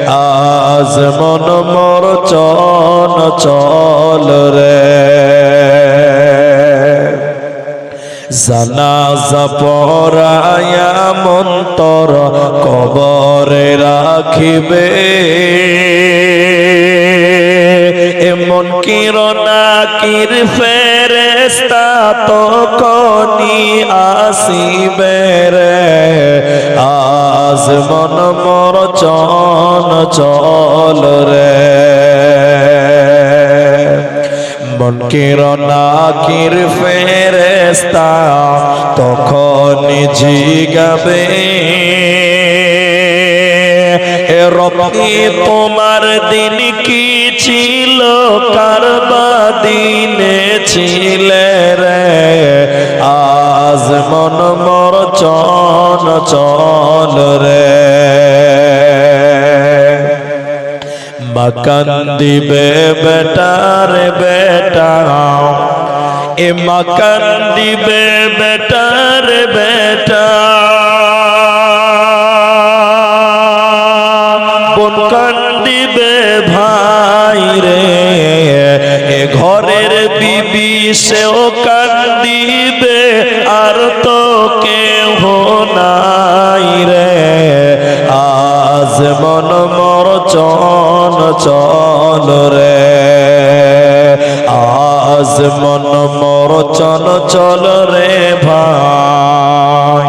আজ মন মোর চঞ্চল রে। জানাজা পড়ায়া মন্তর কবরে রাখিবে, এমন কিরণাকির ফেরেশতা তখনি আসিবে রে। আজ মন মোর চঞ্চল রে। মন কিরণাকির ফেরেশতা তখনি জিগাবে, রব্বি তোমার দিন কি ছিল, কারবা দিনে ছিলে রে। আজ মন মোর চঞ্চল রে। মা কান্দিবে বেটার বেটা, এ মা কান্দিবে বেটার বেটা, বোন কান্দিবে ভাই রে। এ ঘরের বিবি সেও কান্দিবে, আর তো কেহ নাই রে। আজ মন মোর চঞ্চল রে। আজ মন মোর চঞ্চল রে ভাই।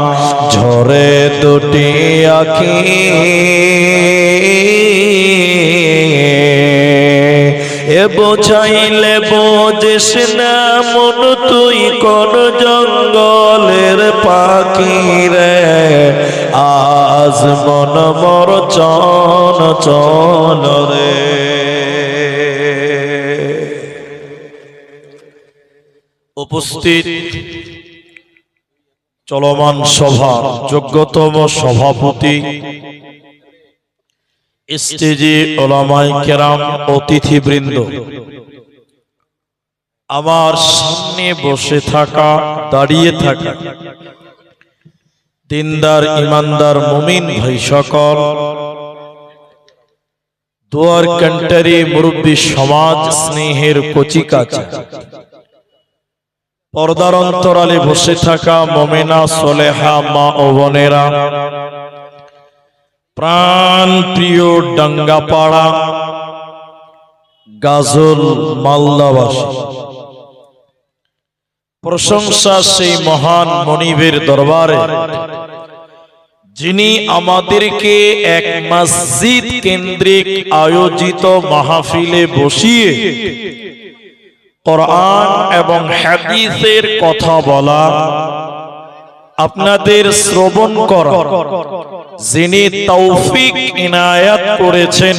ঝরে দুটি আঁখি এ বোঝাইলে বোঝিস না মন, তুই কোন জঙ্গলের পাখি রে। আজ মন মোর চঞ্চল রে। উপস্থিত চলমান সভার যোগ্যতম সভাপতি, স্টেজে ওলামায়ে কেরাম, অতিথিবৃন্দ, আমার সামনে বসে থাকা, দাঁড়িয়ে থাকা দিনদার ইমানদার মুমিন ভাই সকল, দুয়ার কান্টারি মুরব্বী সমাজ, স্নেহের কচিকাচা, পর্দার অন্তরালে বসে থাকা মুমিনা সোলেহা মা ও বোনেরা, প্রাণ প্রিয় ডাঙ্গাপাড়া গাজল মালদাবাসী, প্রশংসা সেই মহান মনিবের দরবারে যিনি আমাদেরকে এক মসজিদ কেন্দ্রিক আয়োজিত মাহফিলে বসিয়ে কোরআন এবং হাদিসের কথা বলা, আপনাদের শ্রবণ করা যিনি তৌফিক ইনায়াত করেছেন,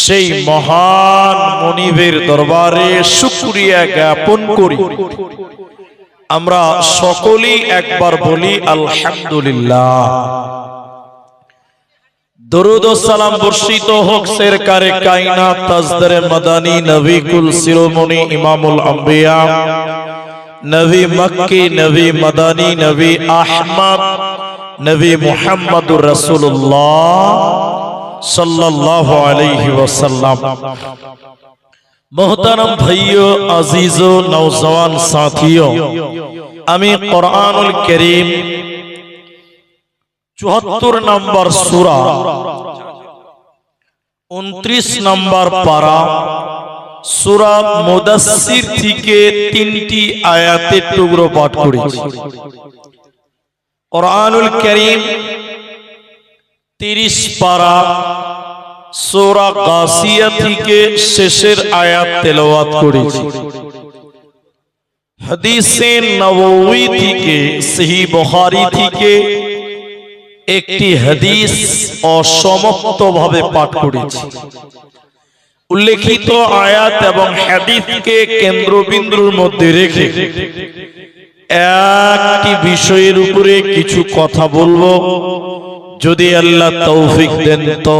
সেই মহান মনিবের দরবারে শুকরিয়া জ্ঞাপন করি। আমরা সকলেই একবার বলি আলহামদুলিল্লাহ। দরুদ ও সালাম বর্ষিত হোক সরকারে কায়নাত তাজদারে মাদানী নবী কুল শিরোমণি ইমামুল আম্বিয়া, নবী মক্কি, নবী মাদানী, নবী আহমদ, নবী মুহাম্মদুর রাসূলুল্লাহ সাল্লাল্লাহু আলাইহি ওয়াসাল্লাম। मोहतरम भाइयों, अजीजों, नौजवान साथियों, আমি কুরআনুল কারীম ৭৪ নম্বর সূরা ২৯ নম্বর পারা সূরা মুদাসসির থেকে ৩টি আয়াতের টুকরো পাঠ করেছি। কুরআনুল কারীম ৩০ পারা সূরা গাসিয়া থেকে শেষের আয়াত তেলাওয়াত করেছি। হাদিসে নববী থেকে, সহিহ বুখারী থেকে একটি হাদিস অসমাপ্তভাবে পাঠ করেছি। উল্লেখিত আয়াত এবং হাদিসকে কেন্দ্রবিন্দুর মধ্যে রেখে একটি বিষয়ের উপরে কিছু কথা বলবো, যদি আল্লাহ তৌফিক দেন তো।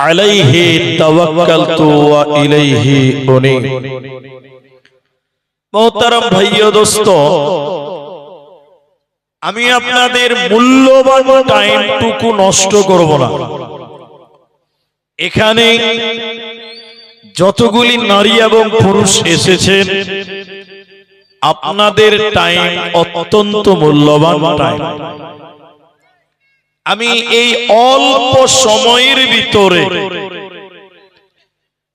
আলাইহি তাওয়াক্কালতু ওয়া ইলাইহি উনীব। মোহতারাম ভাইও দোস্ত, আমি আপনাদের মূল্যবান টাইমটুকু নষ্ট করব না। এখানে যতগুলি নারী এবং পুরুষ এসেছেন, আপনাদের টাইম অত্যন্ত মূল্যবান টাইম। আমি এই অল্প সময়ের ভিতরে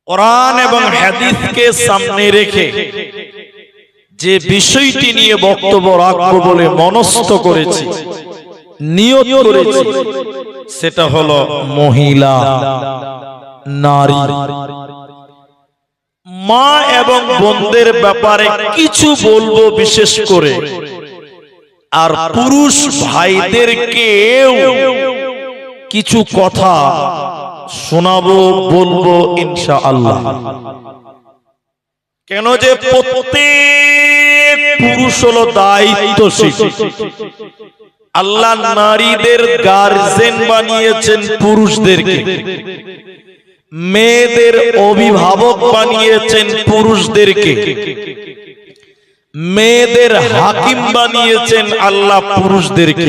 কোরআন এবং হাদিসকে সামনে রেখে যে বিষয়টি নিয়ে বক্তব্য রাখবো বলে মনস্থ করেছি, নিয়ত করেছি, সেটা হলো মহিলা, নারী, মা এবং বোনদের ব্যাপারে কিছু বলবো বিশেষ করে, আর পুরুষ ভাইদেরকেও কিছু কথা শোনাবো, বলবো ইনশাআল্লাহ। কেন যে প্রত্যেক পুরুষ হলো দায়িত্বশীল। আল্লাহ নারীদের গার্জেন বানিয়েছেন পুরুষদেরকে, মেয়েদের অভিভাবক বানিয়েছেন পুরুষদেরকে, মেয়েদের হাকিম বানিয়েছেন আল্লাহ পুরুষদেরকে।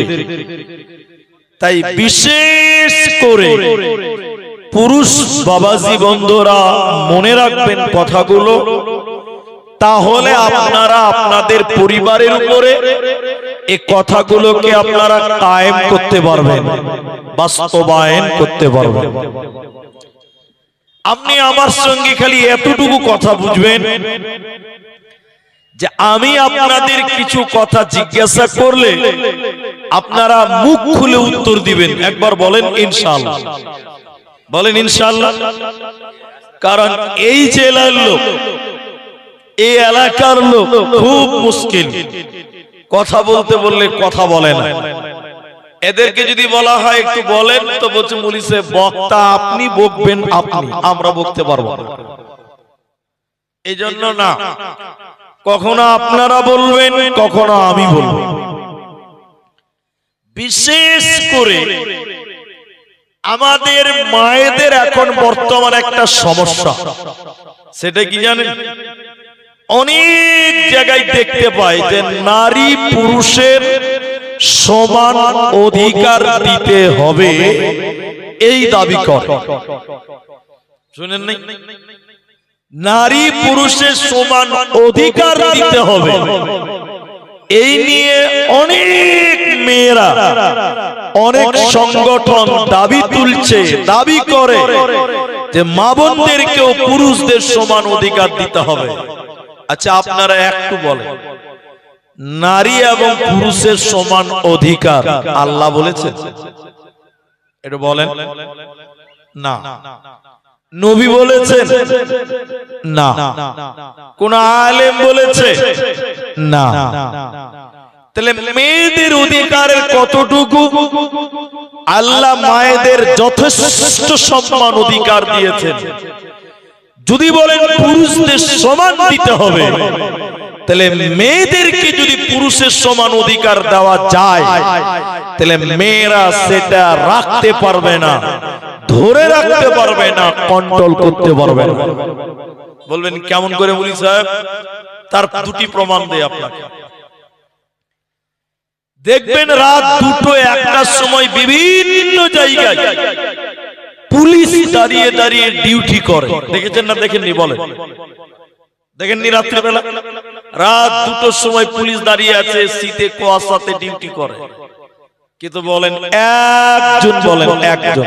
তাই বিশেষ করে পুরুষ বাবাজি বন্ধুরা মনে রাখবেন কথাগুলো, তাহলে আপনারা আপনাদের পরিবারের উপরে এই কথাগুলোকে আপনারা কায়েম করতে পারবেন, বাস্তবায়ন করতে পারবেন। আপনি আমার সঙ্গে খালি এতটুকু কথা বুঝবেন যে আমি আপনাদের কিছু কথা জিজ্ঞাসা করলে আপনারা মুখ খুলে উত্তর দিবেন। একবার বলেন ইনশাআল্লাহ, বলেন ইনশাআল্লাহ। কারণ এই জেলার লোক, এই এলাকার লোক খুব মুশকিল, কথা বলতে বললে কথা বলে না। এদেরকে যদি বলা হয় একটু বলেন, তো বলছে মৌলী সাহেব বক্তা আপনি, বকবেন আপনি, আমরা বকতে পারবো না। এই জন্য না, কখনো আপনারা বলবেন, কখনো আমি বলবো। বিশেষ করে আমাদের মায়েদের এখন বর্তমান একটা সমস্যা, সেটা কি জানেন? অনেক জায়গায় দেখতে পাই যে নারী পুরুষের সমান অধিকার দিতে হবে, এই দাবি করে। শুনেন নাই? নারী পুরুষের সমান অধিকার দিতে হবে, এই নিয়ে অনেক মেয়েরা, অনেক সংগঠন দাবি তুলছে, দাবি করে যে মা বোনদেরকেও পুরুষদের সমান অধিকার দিতে হবে। আচ্ছা আপনারা একটু বলেন, নারী এবং পুরুষের সমান অধিকার আল্লাহ বলেছে? এটা বলেন না। নবী বলেছেন? না। কোন আলেম বলেছে? না। তাহলে মেয়েদের অধিকারের কতটুকু? আল্লাহ মায়েদের যথেষ্ট সম্মান অধিকার দিয়েছেন। যদি বলেন পুরুষদের সমান দিতে হবে, তাহলে মেয়েদেরকে যদি পুরুষের সমান অধিকার দেওয়া যায়, তাহলে মেয়েরা সেটা রাখতে পারবে না, ধরে রাখতে পারবে না, কন্ট্রোল করতে পারবে না। বলবেন কেমন করে মৌলী সাহেব? তার দুটি প্রমাণ দেয় আপনাকে। দেখবেন রাত 2-1টার সময় বিভিন্ন জায়গায় পুলিশ দাঁড়িয়ে দাঁড়িয়ে ডিউটি করে, দেখেছেন না দেখেননি? বলেন দেখেননি? রাত্রিবেলা রাত 2টোর সময় পুলিশ দাঁড়িয়ে আছে, শীতে কুয়াশাতে ডিউটি করে। কিন্তু বলেন একজন, বলেন একজন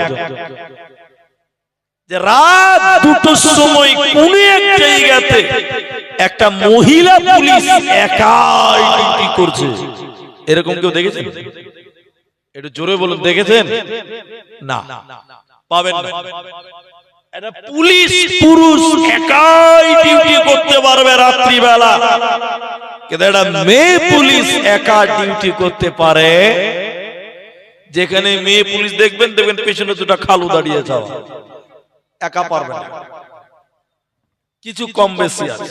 যে রাত 2টোর সময় কোন এক জায়গাতে একটা মহিলা পুলিশ একাই ডিউটি করছে, এরকম কেউ দেখেছেন? একটু জোরে বলুন, দেখেছেন? না, পাবেন না। একটা পুলিশ পুরুষ একাই ডিউটি করতে পারবে রাত্রিবেলা, কিন্তু একটা মেয়ে পুলিশ একা ডিউটি করতে পারে। যেখানে মেয়ে পুলিশ দেখবেন, দেখবেন পেছনে দুটো খালু দাঁড়িয়ে যাওয়া, একা পারবে না, কিছু কম বেশি আছে।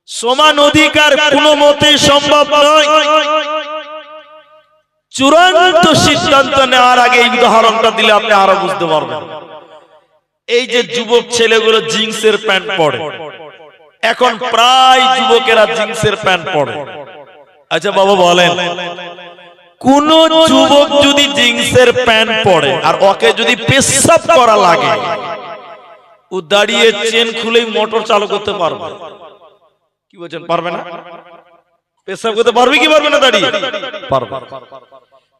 সমান অধিকার কোনো মতেই সম্ভব নয়। চূড়ান্ত সিদ্ধান্ত নেওয়ার আগে এই উদাহরণটা দিলে আপনি আরো বুঝতে পারবেন। এই যে যুবক ছেলেগুলো জিন্সের প্যান্ট পরে, এখন প্রায় যুবকেরা জিন্সের প্যান্ট পরে। আচ্ছা বাবা বলেন, কোন যুবক যদি জিন্সের প্যান্ট পরে আর ওকে যদি পেশাব করা লাগে, ও দাঁড়িয়ে চেন খুলেই মোটর চালু করতে পারবে? কি বলছেন, পারবে না? পেশাব করতে পারবে কি পারবে না? দাঁড়িয়ে পারবে।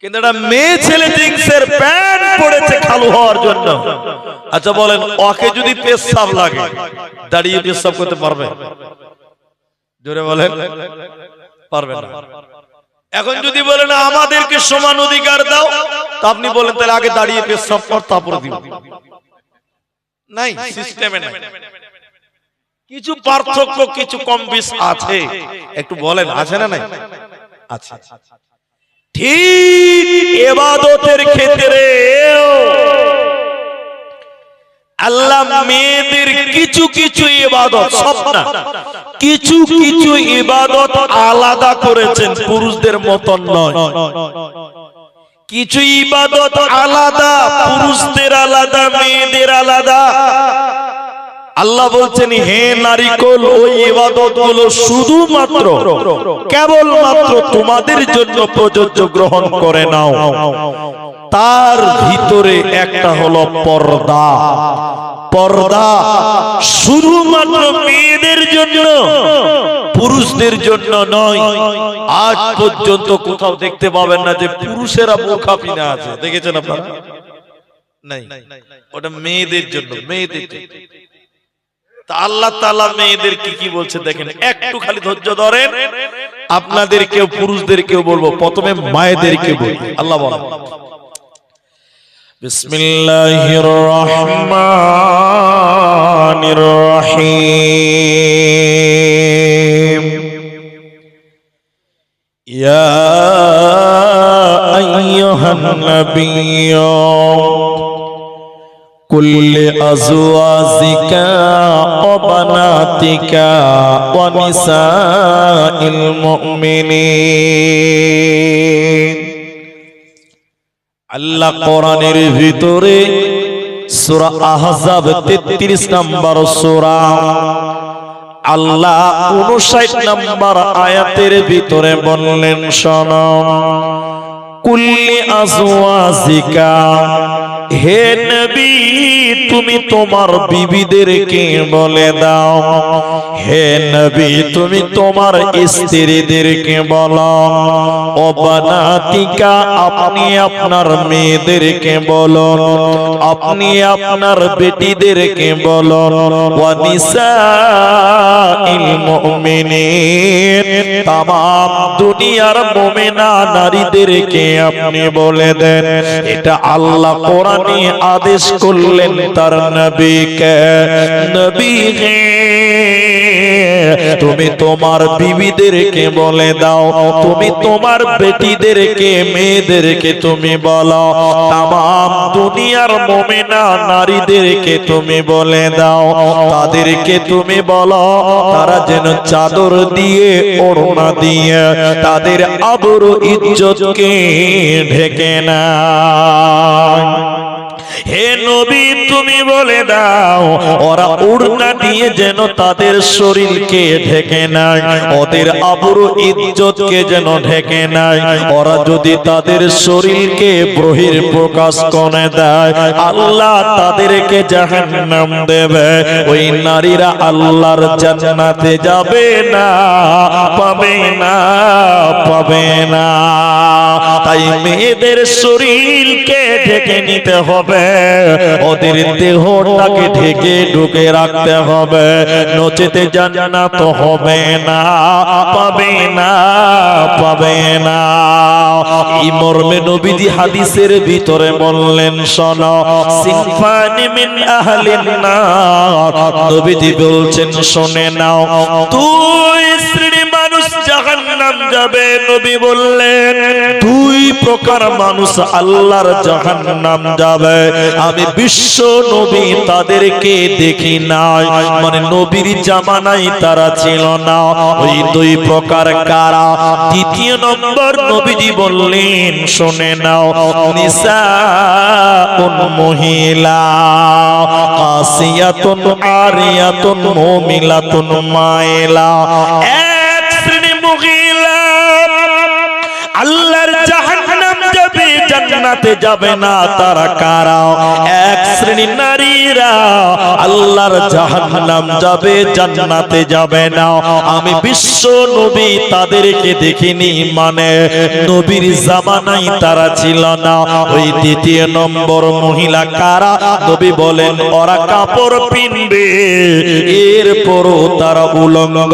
কিন্তু একটা মেয়ে ছেলে জিন্সের প্যান্ট পরেছে খালু হওয়ার জন্য, আচ্ছা বলেন ওকে যদি পেশাব লাগে দাঁড়িয়ে পেশাব করতে পারবে? জোরে বলেন, পারবে না। এখন যদি বলেন আমাদেরকে সমান অধিকার দাও, তা আপনি বলেন তাহলে আগে দাঁড়িয়ে পেশাব কর তারপরে দিব। নাই, সিস্টেমে নাই। কিছু পার্থক্য, কিছু কম বেশ আছে, একটু বলেন আছে না নাই? আছে। ঠিক ইবাদতের ক্ষেত্রে আল্লাহ মেয়েদের কিছু কিছু ইবাদত, সব না, কিছু কিছু ইবাদত আলাদা করেছেন, পুরুষদের মতন নয়। কিছু ইবাদত আলাদা, পুরুষদের আলাদা, মেয়েদের আলাদা। আল্লাহ বলছেন, হে নারীকুল, ওই ইবাদতগুলো শুধুমাত্র কেবলমাত্র তোমাদের জন্য প্রযোজ্য, গ্রহণ করে নাও। তার ভিতরে একটা হলো পর্দা। পর্দা শুধুমাত্র মেয়েদের জন্য, পুরুষদের জন্য নয়। আজ পর্যন্ত কোথাও দেখতে পাবেন না যে পুরুষেরা বোরকা পরে আছে, দেখেছেন আপনারা? নাই, ওটা মেয়েদের জন্য, মেয়েদের জন্য। তা আল্লাহ তাআলা মেয়েদের কি কি বলছে দেখেন, একটু খালি ধৈর্য ধরেন। আপনাদের কেউ, পুরুষদের কেউ বলবো, প্রথমে মায়েদের কেউ বলবো। আল্লাহ বলেন, বিসমিল্লাহির রহমানির রহিম। ইয়া আইয়ুহান নাবিয়্যু কুল্লি আজওয়াজিকা ওয়া বানাতিকা ওয়া নিসাইল মুমিনিন। আল্লাহ কোরআনের ভিতরে সূরা আহজাব 33 নম্বর সূরা, আল্লাহ 59 নম্বর আয়াতের ভিতরে বললেন, শোনো, কুল্লি আজওয়াজিকা, হে নবী তুমি তোমার বিবিদেরকে বলে দাও, হে নবী তুমি তোমার স্ত্রীদেরকে বলো, ও বানাতিকা আপনি আপনার মেয়েদেরকে বলুন, আপনি আপনার বেটিদেরকে বলুন, ওয়া নিসাইল মুমিনিন তামাম দুনিয়ার মুমিনা নারীদেরকে আপনি বলে দেন। এটা আল্লাহ কোরআনে আদেশ করলেন তার নবীকে, নবী হে তুমি তোমার বিবিদেরকে বলে দাও, তুমি তোমার বেটিদেরকে, মেয়েদেরকে তুমি বলো, তামাম দুনিয়ার মুমিনা নারীদেরকে তুমি বলে দাও, তাদেরকে তুমি বলো তারা যেন চাদর দিয়ে, ওড়না দিয়ে তাদের আবরু ইজ্জতকে ঢেকে নেয়। হে নবী তুমি বলে দাও ওরা ওড়না দিয়ে যেন তাদের শরীরকে ঢেকে নেয়, ওদের আবরু ইজ্জতকে যেন ঢেকে নেয়। ওরা যদি তাদের শরীরকে বহির প্রকাশ করে দেয়, আল্লাহ তাদেরকে জাহান্নাম দেবে। ওই নারীরা আল্লাহর জান্নাতে যাবে না, পাবে না, পাবে না। তাই মেয়েদের শরীরকে ঢেকে নিতে হবে, ওদের দেহটাকে ঢেকে ঢুকে রাখতে হবে, নচেতে জান্নাত হবে না, পাবে না, পাবে না। এই মর্মে নবীজি হাদিসের ভিতরে বললেন, শোনো, সিনফানি মিন আহলিন নার, নবীজি বলছেন শুনে নাও, দুই শ্রেণী মানুষ জাহান্নাম যাবে। নবী বললেন দুই প্রকার মানুষ আল্লাহর জাহান্নাম যাবে। আমি বিশ্ব নবী তাদেরকে দেখি নাই, মানে নবীর জামানায় তারা ছিল না। ওই দুই প্রকার কারা? দ্বিতীয় নম্বর নবীজি বললেন শুনে নাও, নিসাউন মহিলা, কাসিয়াতুন আরিয়াতুন মুমিলাতুন মাইলা। এক শ্রেণী মহিলা আল্লাহর জাহান্নাম যাবে জান্নাতে যাবে না তারা কারা? এক শ্রেণীর নারীরা আল্লাহর জাহান্নাম যাবে জান্নাতে যাবে না। আমি বিশ্ব নবী তাদেরকে দেখিনি, মানে নবীর জামানায় তারা ছিল না। ওই দ্বিতীয় নম্বর মহিলা কারা? নবী বলেন ওরা কাপড় পিনবে, এরপরও তারা উলঙ্গ।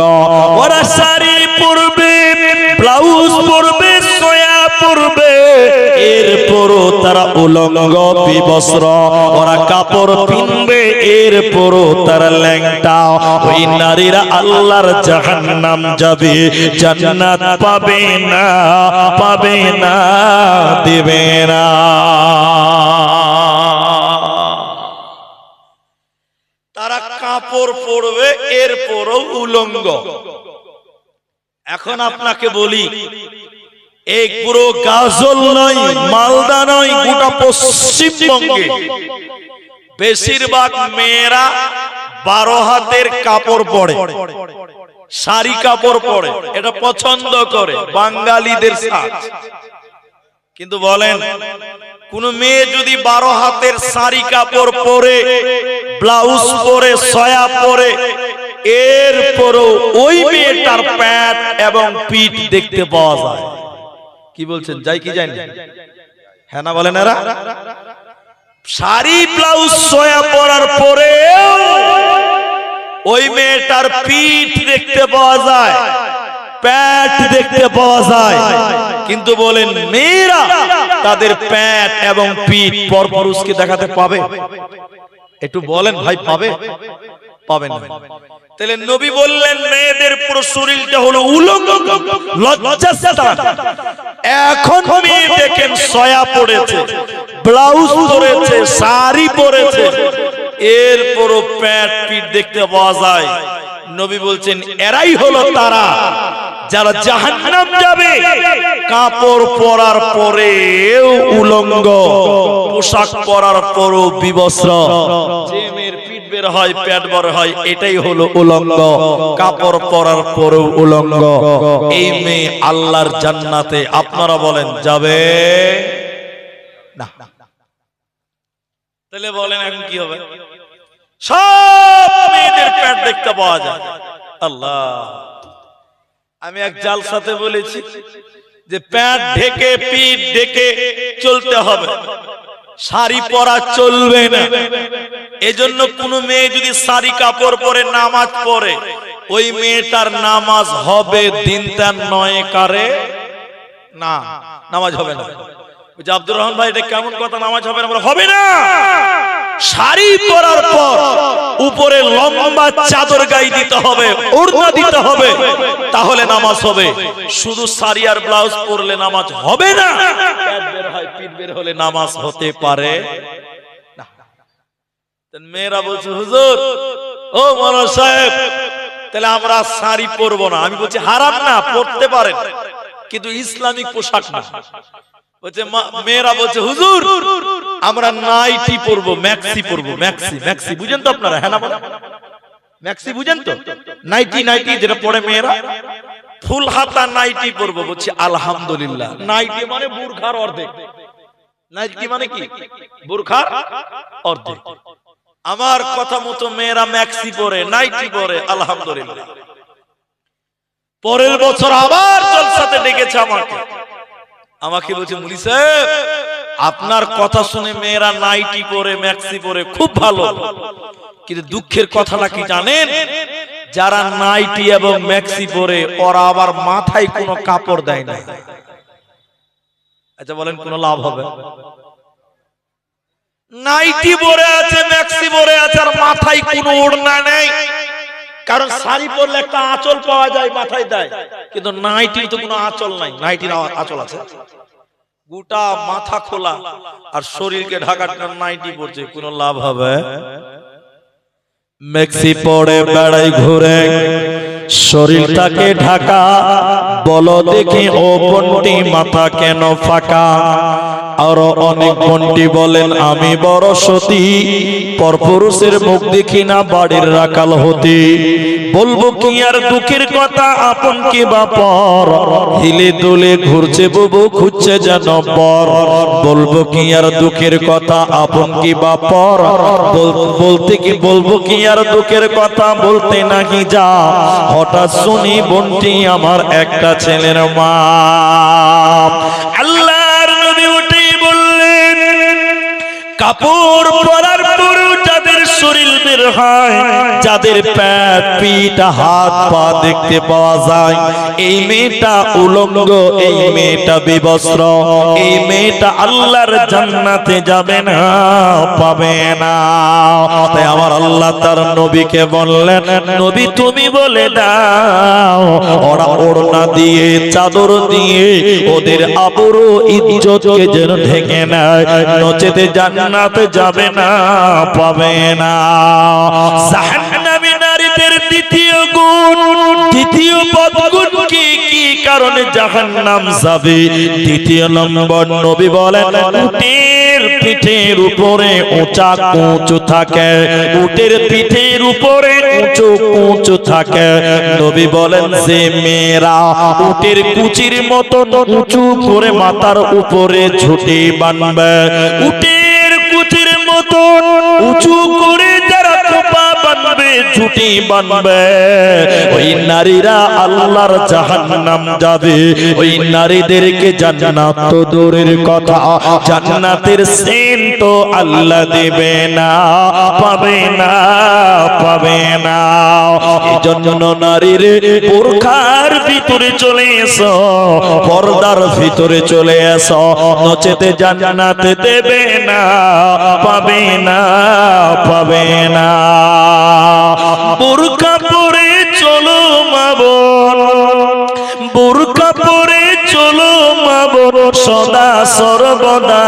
ওরা শাড়ি পরবে, ব্লাউজ পরবে, সয়া পরবে, এরপরও তারা উলঙ্গ বিবস্ত্র। ওরা কাপড় পিনবে, এরপরও তারা ল্যাংটা। ওই নারীরা আল্লাহর জাহান্নাম যাবে, জান্নাত পাবে না, পাবে না, দেবে না। তারা কাপড় পরবে, এরপরও উলঙ্গ। এখন আপনাকে বলি, এই পুরো গাজল নয়, মালদা নয়, গোটা পশ্চিমবঙ্গে বেশিরভাগ মেয়েরা 12 হাতের কাপড় পরে, শাড়ি কাপড় পরে, এটা পছন্দ করে, বাঙালিদের সাজ। কিন্তু বলেন কোন মেয়ে যদি 12 হাতের শাড়ি কাপড় পরে, ব্লাউজ পরে, সয়া পরে, এরপরও ওই মেয়েটার প্যাট এবং পিঠ দেখতে পাওয়া যায়। কি বলছেন, যাই কি যাই না? হ্যাঁ না বলেন এরা? শাড়ি ব্লাউজ সয়া পরার পরে ওই মেয়েটার পিঠ দেখতে পাওয়া যায়, প্যাট দেখতে পাওয়া যায়। কিন্তু বলেন মেয়েরা তাদের প্যাট এবং পিঠ পরপুরুষকে দেখাতে পাবে? একটু বলেন ভাই, পাবে? পাবে না। তাহলে নবী বললেন মেয়েদের পুরো শরীরটা হলো উলঙ্গ, লজ্জাস্থান। এখন মেয়ে দেখেন সয়া পড়েছে, ব্লাউজ পরেছে, শাড়ি পরেছে, এরপরও প্যাট পিঠ দেখতে পাওয়া যায়। নবী বলছেন এরাই হলো তারা যারা জাহান্নাম যাবে কাপড় পরার পরেও উলঙ্গ, পোশাক পরার পরও বিবস্ত্র। যে মেয়ের পিঠ বের হয়, পেট বড় হয়, এটাই হলো উলঙ্গ, কাপড় পরার পরেও উলঙ্গ। এই মেয়ে আল্লাহর জান্নাতে আপনারা বলেন যাবে না? তাহলে বলেন এখন কি হবে? সব মেয়েদের পেট দেখতে পাওয়া যায়। আল্লাহ, আমি এক জালসাতে বলেছি যে পেট ঢেকে, পিঠ ঢেকে চলতে হবে, শাড়ি পরা চলবে না। এজন্য কোন মেয়ে যদি শাড়ি কাপড় পরে নামাজ পড়ে, ওই মেয়েটার নামাজ হবে দিনটার নয় কারে না, নামাজ হবে না। আব্দুর রহমান ভাই, এটা কেমন কথা, নামাজ হবে না? হবে না। শাড়ি পরার পর উপরে লম্বা চাদর গায়ে দিতে হবে, ওড়না দিতে হবে, তাহলে নামাজ হবে। শুধু শাড়ি আর ব্লাউজ পরলে নামাজ হবে না। পেট বের হয়, পিঠ বের হলে নামাজ হতে পারে না। মেয়েরা বলছে হুজুর, ও মাওলানা সাহেব, তাহলে আমরা শাড়ি পরবো না। আমি বলছি হারাম না, পরতে পারেন, কিন্তু ইসলামিক পোশাক না। মেয়েরা বলছে হুজুর আমরা নাইটি পরবো, ম্যাক্সি পরবো। ম্যাক্সি, ম্যাক্সি বুঝেন তো আপনারা? হ্যাঁ না বলেন? ম্যাক্সি বুঝেন তো? নাইটি, নাইটি যেটা পরে মেয়েরা, ফুল হাতা নাইটি পরবো। বলছি আলহামদুলিল্লাহ। নাইটি মানে বুরখার অর্ধেক। নাইটি মানে কি? বুরখার অর্ধেক। আমার কথা মতো মেয়েরা ম্যাক্সি পরে, নাইটি পরে, আলহামদুলিল্লাহ। পরের বছর আবার জলসাতে ডেকেছে আমাকে বলছে মুলি সাহেব, আপনার কথা শুনে মেয়েরা নাইটি পরে, ম্যাক্সি পরে, খুব ভালো, কিন্তু দুঃখের কথাটা কি জানেন? যারা নাইটি এবং ম্যাক্সি পরে ওরা আবার মাথায় কোনো কাপড় দেয় না। আচ্ছা বলেন কোন লাভ হবে? নাইটি পরে আছে, ম্যাক্সি পরে আছে, আর মাথায় কোনো ওড়না নেই। কারণ শাড়ি পরলে একটা আঁচল পাওয়া যায়, মাথায় দেয়, কিন্তু নাইটির তো কোনো আঁচল নাই। নাইটির আঁচল আছে, গোটা মাথা খোলা আর শরীরকে ঢাকার জন্য নাইটি পরছে, কোনো লাভ হবে? ম্যাক্সি পরে বেড়াই ঘুরে, শরীরটাকে ঢাকা, বলো দেখি ও বন্টি মাথা কেন ফাঁকা? আরো অনেক বন্টি বলেন আমি বড় সতী, পরপুরুষের মুখ দেখি না বাড়ির রাখাল হতে। বলবো কি আর দুঃখের কথা, আপন কি বা পর, হিলে দোলে ঘুরছে বুবু খুঁজছে যেন পর। বলবো কি আর দুঃখের কথা, আপন কি বা পর, বলবো কি আর দুঃখের কথা, বলতে নাকি যা। হঠাৎ শুনি বন্টি আমার একটা ছেলের মা। আল্লাহর নবী উঠে বললেন, কাপড় পরার পর যাদের শরীর বের হয়, যাদের পেট পিঠ হাত পা দেখতে পাওয়া যায়, এই মেয়েটা উলঙ্গ, এই মেয়েটা বিবস্ত্র, এই মেয়েটা আল্লাহর জান্নাতে যাবে না, পাবে না। তাই আমার আল্লাহ তার নবীকে বললেন, নবী তুমি বলে দাও, ওরা ওড়না দিয়ে চাদর দিয়ে ওদের আবরু ইজ্জতকে যেন ঢেকে নেয়, নচেতে জান্নাতে যাবে না, পাবে না। জাহান্নামী নারীদের দ্বিতীয় গুণ, দ্বিতীয় বদগুণ কি কি কারণে জাহান্নাম যাবে? দ্বিতীয় নম্বর নবী বলেন, উটের পিঠের উপরে উঁচা কুঁচু থাকে, উটের পিঠের উপরে উঁচু কুঁচু থাকে। নবী বলেন যে মেয়েরা উটের কুচির মতো উঁচু করে মাথার উপরে ঝুঁটি বানবে, উটের কুচির মতো উঁচু করে যারা খোপা বানবে, ঝুঁটি বানবে, ওই নারীরা আল্লাহর জাহান্নাম যাবে। ওই নারীদেরকে জান্নাত তো দূরের কথা, জান্নাতের সেন্ট তো আল্লাহ দেবে না, পাবে না, পাবে না। এজন্য নারীর বোরখার ভিতরে চলে এসো, পর্দার ভিতরে চলে এসো, নচেতে জান্নাতে দেবে না, পাবে না, পাবে না। বোরখা পরে চলো মা বোন, বোরখা পরে চলো মা বোন, সদা সর্বদা।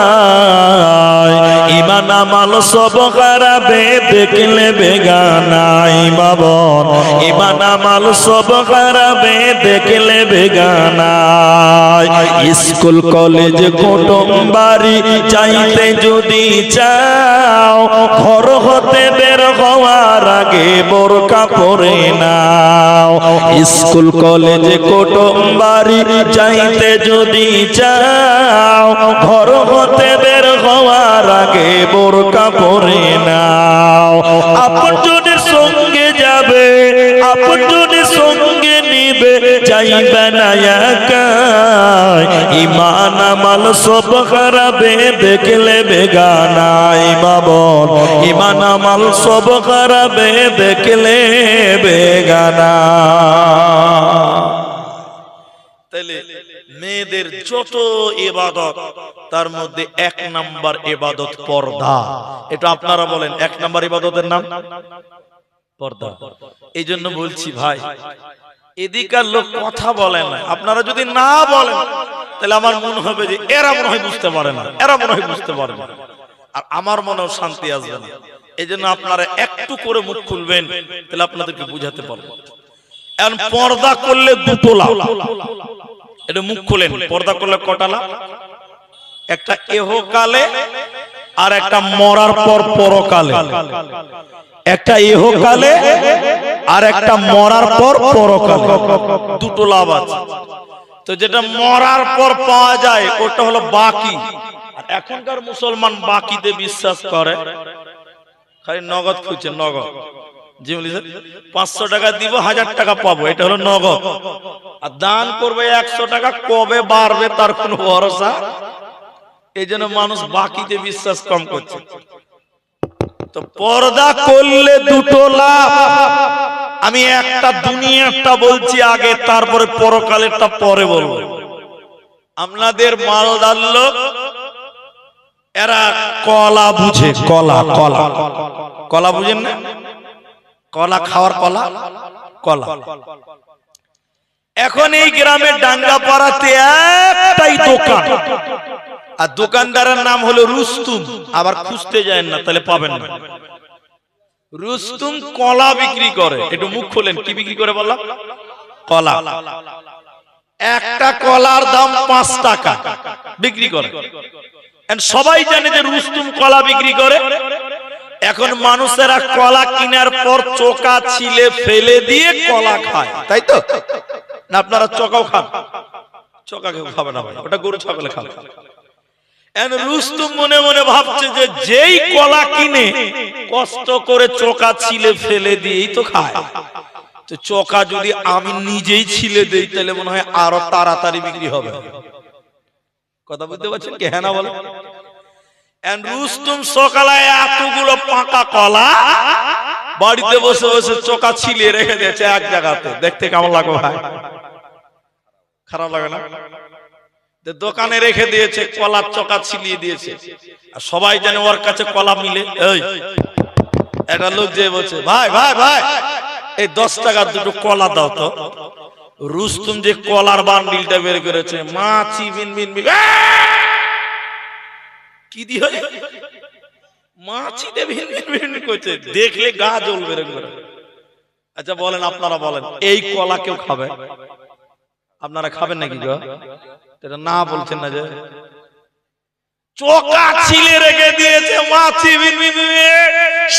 ইমান আমাল সব খারাপে দেখলে বেগানাই মা বোন, ইমান আমাল সব খারাপে দেখলে বেগানাই। স্কুল কলেজ কুটুম বাড়ি চাইতে যদি চাও, ঘর হতে বের হওয়ার আগে বোরকা পরে নাও। স্কুল কলেজ কুটুম বাড়ি চাইতে যদি চাও, ঘর হতে বের হওয়ার আগে বোরকা পরে নাও। আপনজনের সঙ্গে যাবে, আপনজনের সঙ্গে নিবে, যাইবে না একা। ইমান আমাল সব খারাপে দেখলে বেগানাই মা বোন, ইমান আমাল সব খারাপে দেখলে বেগানা। তাইলে মেয়েদের যত ইবাদত, তার মধ্যে এক নাম্বার ইবাদত পর্দা। এটা আপনারা বলেন এক নাম্বার ইবাদতের নাম পর্দা। এই জন্য বলছি ভাই, এদিকার লোক কথা বলে না, আপনারা যদি না বলেন তাহলে আমার মনে হবে যে এরা মনে হয় বুঝতে পারে না, এরা মনে হয় বুঝতে পারে না, আর আমার মনেও শান্তি আসবে না। এই জন্য আপনারা একটু করে মুখ খুলবেন, তাহলে আপনাদেরকে বুঝাতে পারবো। এখন পর্দা করলে দুটো লাভ, এটা মুখ খুলেন। পর্দা করলে কটা লাভ? একটা ইহকালে আর একটা মরার পর পরকালে। একটা ইহকালে আর একটা মরার পর পরকালে, দুটো লাভ আছে। তো যেটা মরার পর পাওয়া যায় ওটা হলো বাকি। এখনকার মুসলমান বাকিতে বিশ্বাস করে, খালি নগদ খুঁজছে, নগদ। জি বলিস 500 টাকা দিব 1000 টাকা পাবো, এটা হলো নগদ। আর দান করবে 100 টাকা, কবে বাড়বে তার কোনো ভরসা। এই জন্য মানুষ বাকিতে বিশ্বাস কম করছে। তো পর্দা করলে দুটো লাভ। আমি একটা দুনিয়াটা বলছি আগে, তারপরে পরকালেরটা পরে বলবো। আপনাদের মালদার লোক এরা কলা বুঝে, কলা কলা কলা বুঝেন না? কলা খাওয়ার কলা, কলা। এখন এই গ্রামের ডাঙ্গাপাড়াতে একটাই দোকান, আর দোকানদারের নাম হলো রুস্তুম। আবার খুঁজতে যায় না, তাহলে পাবেন না। রুস্তুম কলা বিক্রি করে। একটু মুখ খোলেন, কি বিক্রি করে বললাম? কলা। একটা কলার দাম 5 টাকা বিক্রি করে। সবাই জানে যে রুস্তুম কলা বিক্রি করে। এখন মানুষেরা কলা কেনার পর চোকা ছিলে ফেলে দিয়ে কলা খায়, তাই তো না? আপনারা চোকাও খান? চোকা কেউ খাবে না ভাই, ওটা গরু ছাগলে খাবে। রুস্তুম মনে মনে ভাবছে যে যেই কলা কিনে কষ্ট করে চোকা ছিলে ফেলে দিয়েই তো খায়, তো চোকা যদি আমি নিজেই ছিলে দেই তাহলে মনে হয় আরো তাড়াতাড়ি বিক্রি হবে। কথা বুঝতে পারছেন কি? হ্যাঁ না বলে? রুস্তুম সকালে এতগুলো পাকা কলা বাড়িতে বসে বসে চোকা ছিলে রেখে দিয়েছে এক জায়গাতে। দেখতে কেমন লাগে ভাই? খারাপ লাগে না? দোকানে রেখে দিয়েছে, কলার চোকা ছিলিয়ে দিয়েছে, আর সবাই জানে ওর কাছে কলা মিলে। এই একটা লোক যে বলছে, ভাই ভাই ভাই এই 10 টাকার দুটো কলা দাও তো। রুস্তুম যে কলার বান্ডিলটা বের করেছে, মাছি বিন বিন বিন, কি দিয়ে মাছি দে ভিন ভিন করছে, দেখলে গা জ্বলবে রে করে। আচ্ছা বলেন, আপনারা বলেন, এই কলা কেউ খাবে? আপনারা খাবেন নাকি গো? এটা না বলছেন না যে চোকা ছিলে রেখে দিয়েছে, মাছি ভিন ভিন,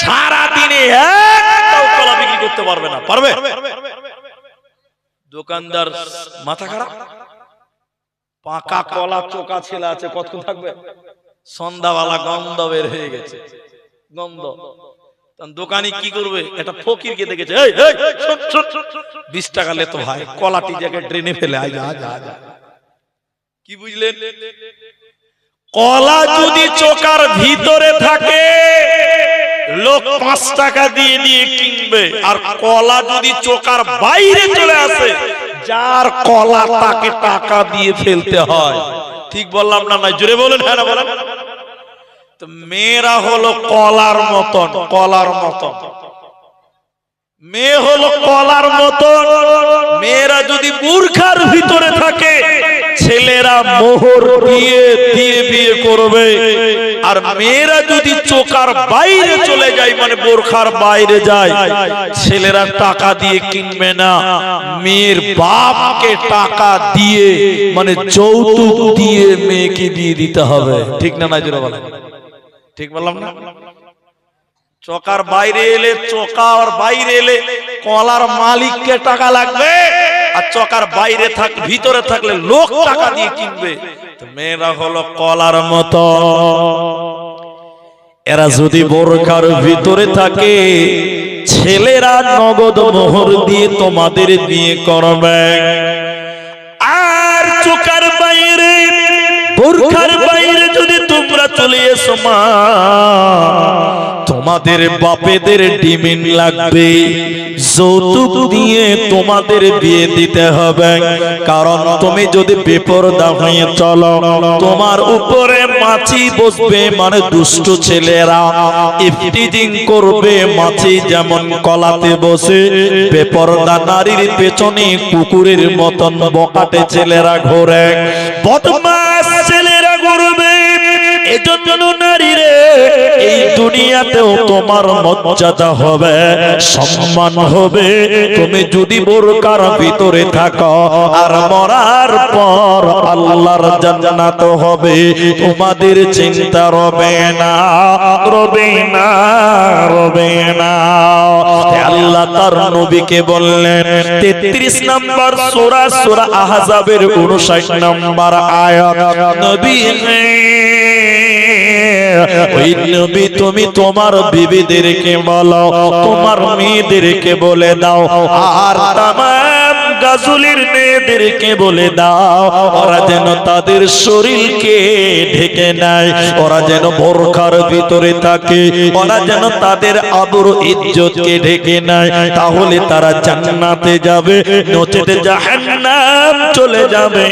সারা দিনে একটাও কলা বিক্রি করতে পারবে না। পারবে? দোকানদার মাথা খারাপ। পাকা কলা চোকা ছেলে আছে, কতক্ষণ থাকবে? সন্ধ্যাবেলা গন্ধ বের হয়ে গেছে, গন্ধ। দোকানি কি করবে? একটা ফকিরকে দেখেছে, 20 টাকা লে তো ভাই, কলাটি জায়গায় ড্রেনে ফেলে আয়, যা যা যা। কি বুঝলেন? কলা যদি চোকার ভিতরে থাকে লোক 5 টাকা দিয়ে দিয়ে কিনবে, আর কলা যদি চোকার বাইরে চলে আসে যার কলা তাকে টাকা দিয়ে ফেলতে হয়। ঠিক বললাম না? নাই জোরে বলেন, হ্যাঁ না বলেন? তো মেয়েরা হলো কলার মতন, কলার মতন। মেয়ে হলো কলার মতন। মেয়েরা যদি বোরখার ভিতরে থাকে ছেলেরা মোহর দিয়ে দিয়ে বিয়ে করবে, আর মেয়েরা যদি চোকার বাইরে চলে যায়, মানে বোরখার বাইরে যায়, ছেলেরা টাকা দিয়ে কিনবে না, মেয়ের বাপকে টাকা দিয়ে, মানে যৌতুক দিয়ে মেয়েকে বিয়ে দিতে হবে। ঠিক না? না জোরে বলেন। ঠিক বললাম না? চোকার বাইরে এলে, চোকার বাইরে এলে কলার মালিককে টাকা লাগবে, আর চোকার বাইরে ভিতরে থাকলে লোক টাকা দিয়ে কিনবে। তো মেয়েরা হলো কলার মতো। এরা যদি বোরখার ভিতরে থাকে ছেলেরা নগদ মোহর দিয়ে তোমাদের বিয়ে করবে, আর চোকার বাইরে, বোরখার বাইরে যদি তোমরা চলে এসো মা, তোমাদের বাপেদের ডিমিন লাগবে, যৌতুক দিয়ে তোমাদের বিয়ে দিতে হবে। কারণ তুমি যদি বেপরদা হয়ে চলো তোমার উপরে মাছি বসবে, মানে দুষ্ট ছেলেরা ইফটিজিং করবে। মাছি যেমন কলাতে বসে, বেপরদা নারীর পেছনে কুকুরের মতন বকাটে ছেলেরা ঘোরে, বদমাশ ছেলেরা ঘুরবে। এজন্য নারীরে এই দুনিয়াতেও তোমার মর্যাদা হবে, সম্মান হবে, তুমি যদি বোরকার ভিতরে থাকো। আর মরার পর আল্লাহর জান্নাত হবে, তোমাদের চিন্তা রবে না, রবে না, রবে না। আল্লাহ তার নবীকে বললেন, 33 নম্বর সূরা, সূরা আহজাবের 59 নম্বর আয়াত, নবী ওই নবী তুমি তোমার বিবিদেরকে বলো, তোমার মেয়েদেরকে বলে দাও, আর তামাম গাজুলির মেয়েদেরকে বলে দাও, ওরা যেন তাদের শরীরকে ঢেকে নেয়, ওরা যেন বোরখার ভিতরে থাকে, ওরা যেন তাদের আবরু ইজ্জতকে ঢেকে নেয়। তাহলে তারা জান্নাতে যাবে, নচেত জাহান্নাম চলে যাবে।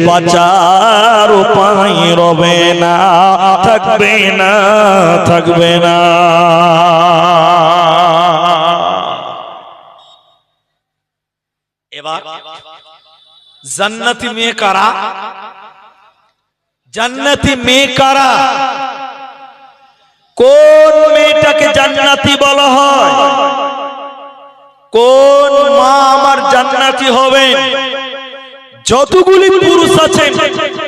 বাঁচার উপায় রবে না, থাকবে না, থাকবে না। এবার জান্নাতি মেয়ে কারা? জান্নাতি মেয়ে কারা? কোন মেয়েটাকে জান্নাতি বলা হয়? কোন মা আমার জান্নাতি হবে? যতগুলি পুরুষ আছেন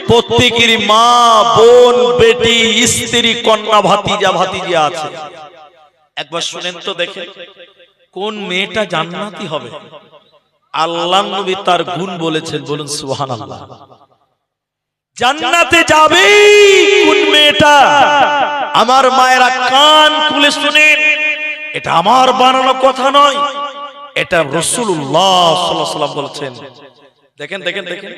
প্রত্যেকেরই মা, বোন, বেটি, স্ত্রী, কন্যা, ভাতিজা, ভাতিজা আছে। একবার শুনেন তো দেখেন, কোন মেয়েটা জান্নাতি হবে? আল্লাহ নবী তার গুণ বলেছেন, বলুন সুবহানাল্লাহ। জান্নাতে যাবে কোন মেয়েটা? আমার মায়েরা কান খুলে শুনেন, এটা আমার বানানো কথা নয়, এটা রাসূলুল্লাহ সাল্লাল্লাহু আলাইহি ওয়াসাল্লাম বলেছেন। দেখেন দেখেন দেখেন,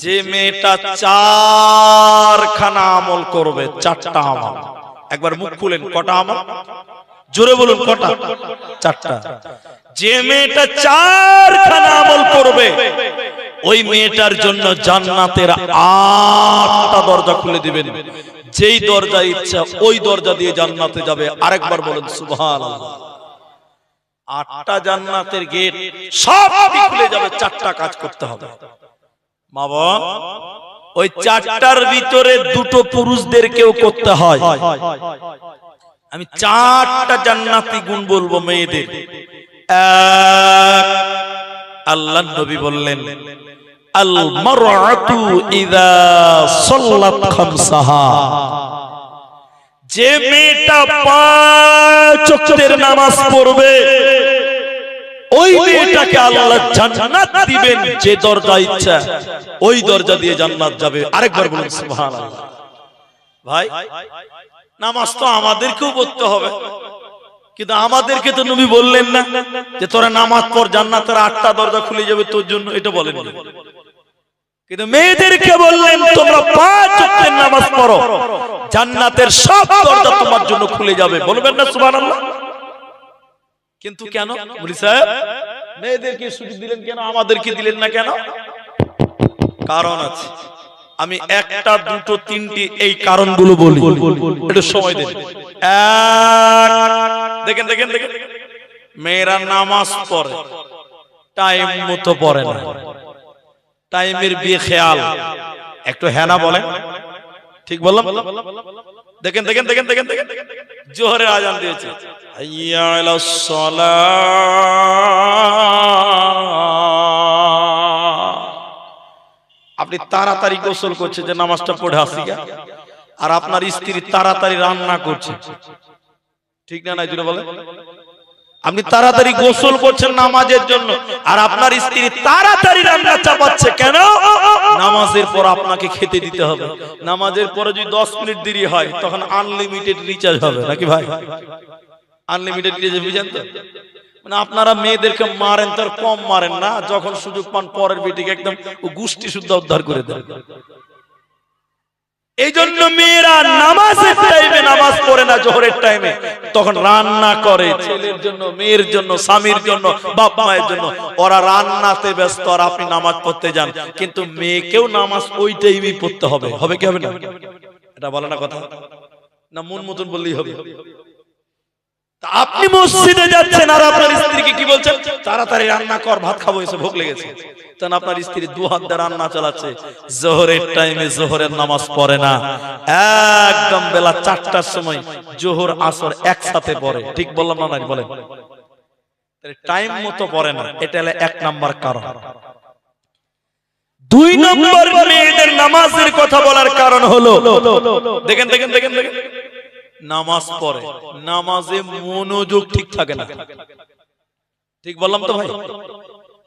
যে মেয়েটা চারখানা আমল করবে, চারটা আমল। একবার মুখ খুলেন, কটা আমল? জোরে বলুন, কটা? চারটা। যে মেয়েটা চারখানা আমল করবে, ওই মেয়েটার জন্য জান্নাতের 8টা দরজা খুলে দিবেন। যেই দরজা ইচ্ছা ওই দরজা দিয়ে জান্নাতে যাবে। আরেকবার বলুন সুবহানাল্লাহ। 8টা জান্নাতের গেট সবই খুলে যাবে, চারটা কাজ করতে হবে। মা বোন, ওই চারটার ভিতরে দুটো পুরুষদেরকেও করতে হয়। আমি চারটা জান্নাতি গুণ বলবো মেয়েদের। আল্লাহ নবী বললেন, আল মারআতু ইযা সাল্লাত খামসাহা, যে মেয়েটা 5 ওয়াক্তের নামাজ পড়বে, ওই মেয়েটাকে আল্লাহ জান্নাত দিবেন। যে দরজা ইচ্ছা ওই দরজা দিয়ে জান্নাত যাবে। আরেকবার বলুন সুবহানাল্লাহ। ভাই, নামাজ তো আমাদেরকেও পড়তে হবে, কিন্তু আমাদেরকে তো নবী বললেন না যে তোরা নামাজ পড়, জান্নাতের 8টা দরজা খুলে যাবে তোর জন্য, এটা বলেন না। কিন্তু মেয়েদেরকে বললেন তোমরা 5 ওয়াক্তের নামাজ পড়ো, জান্নাতের সব দরজা তোমার জন্য খুলে যাবে। বলবেন না সুবহানাল্লাহ? কিন্তু কেন বলি সাহেব, মেয়েদেরকে সুযোগ দিলেন কেন, আমাদেরকে দিলেন না কেন? কারণ আছে। আমি একটা, দুটো, তিনটি এই কারণগুলো বলি, একটু সময় দিন। দেখেন দেখেন দেখেন, মেয়েরা নামাজ পড়ে, টাইম মতো পড়ে না, টাইমের বিয়ে খেয়াল। একটু হ্যাঁ না বলেন, ঠিক বললাম? দেখেন দেখেন দেখেন দেখেন দেখেন, জোহরের আজান দিয়েছে, হাইয়া আলাস সালাহ। আপনি তাড়াতাড়ি গোসল করছে যে নামাজটা পড়ে আসি, আর আপনার স্ত্রী তাড়াতাড়ি রান্না করছে, ঠিক না? নাই জুড়ে বলেন। আপনি তাড়াতাড়ি গোসল করছেন নামাজের জন্য, আর আপনার স্ত্রী তাড়াতাড়ি রান্না চাপাচ্ছে। কেন? নামাজের পর আপনাকে খেতে দিতে হবে। নামাজের পরে যদি 10 মিনিট দেরি হয়, তখন আনলিমিটেড রিচার্জ হবে, নাকি ভাই? আনলিমিটেড রিচার্জ বুঝেন তো? মানে আপনারা মেয়েদেরকে মারেন তার কম মারেন না, যখন সুযোগ পান পরের বেটিকে একদম গোষ্ঠী শুদ্ধ উদ্ধার করে দেন। এই জন্য মেয়েরা নামাজের টাইমে নামাজ পড়ে না, জোহরের টাইমে, তখন রান্না করে ছেলের জন্য, মেয়ের জন্য, স্বামীর জন্য, বাপ মায়ের জন্য। ওরা রান্নাতে ব্যস্ত, আর আপনি নামাজ পড়তে যান। কিন্তু মেয়েকেও নামাজ ওই টাইমেই পড়তে হবে। হবে কি হবে না? এটা বলে না কথা, না মন মতন বললেই হবে? আপনি মসজিদে যাচ্ছেন আর আপনার স্ত্রীকে কি বলছেন? তাড়াতাড়ি রান্না কর, ভাত খাবো, এসে ভোগ লেগেছে। তখন আপনার স্ত্রী 2 হাত দিয়ে রান্না চালাচ্ছে, জোহরের টাইমে জোহরের নামাজ পড়ে না, একদম বেলা 4টার সময় জোহর আসর একসাথে পড়ে। ঠিক বললাম না? নাই বলেন? টাইম মতো পড়ে না, এটা হলো 1 নাম্বার কারণ। 2 নাম্বার, মেয়েদের নামাজের কথা বলার কারণ হলো, দেখেন দেখেন দেখেন দেখেন, নামাজ পড়ে, নামাজে মনোযোগ ঠিক থাকে না। ঠিক বললাম তো ভাই?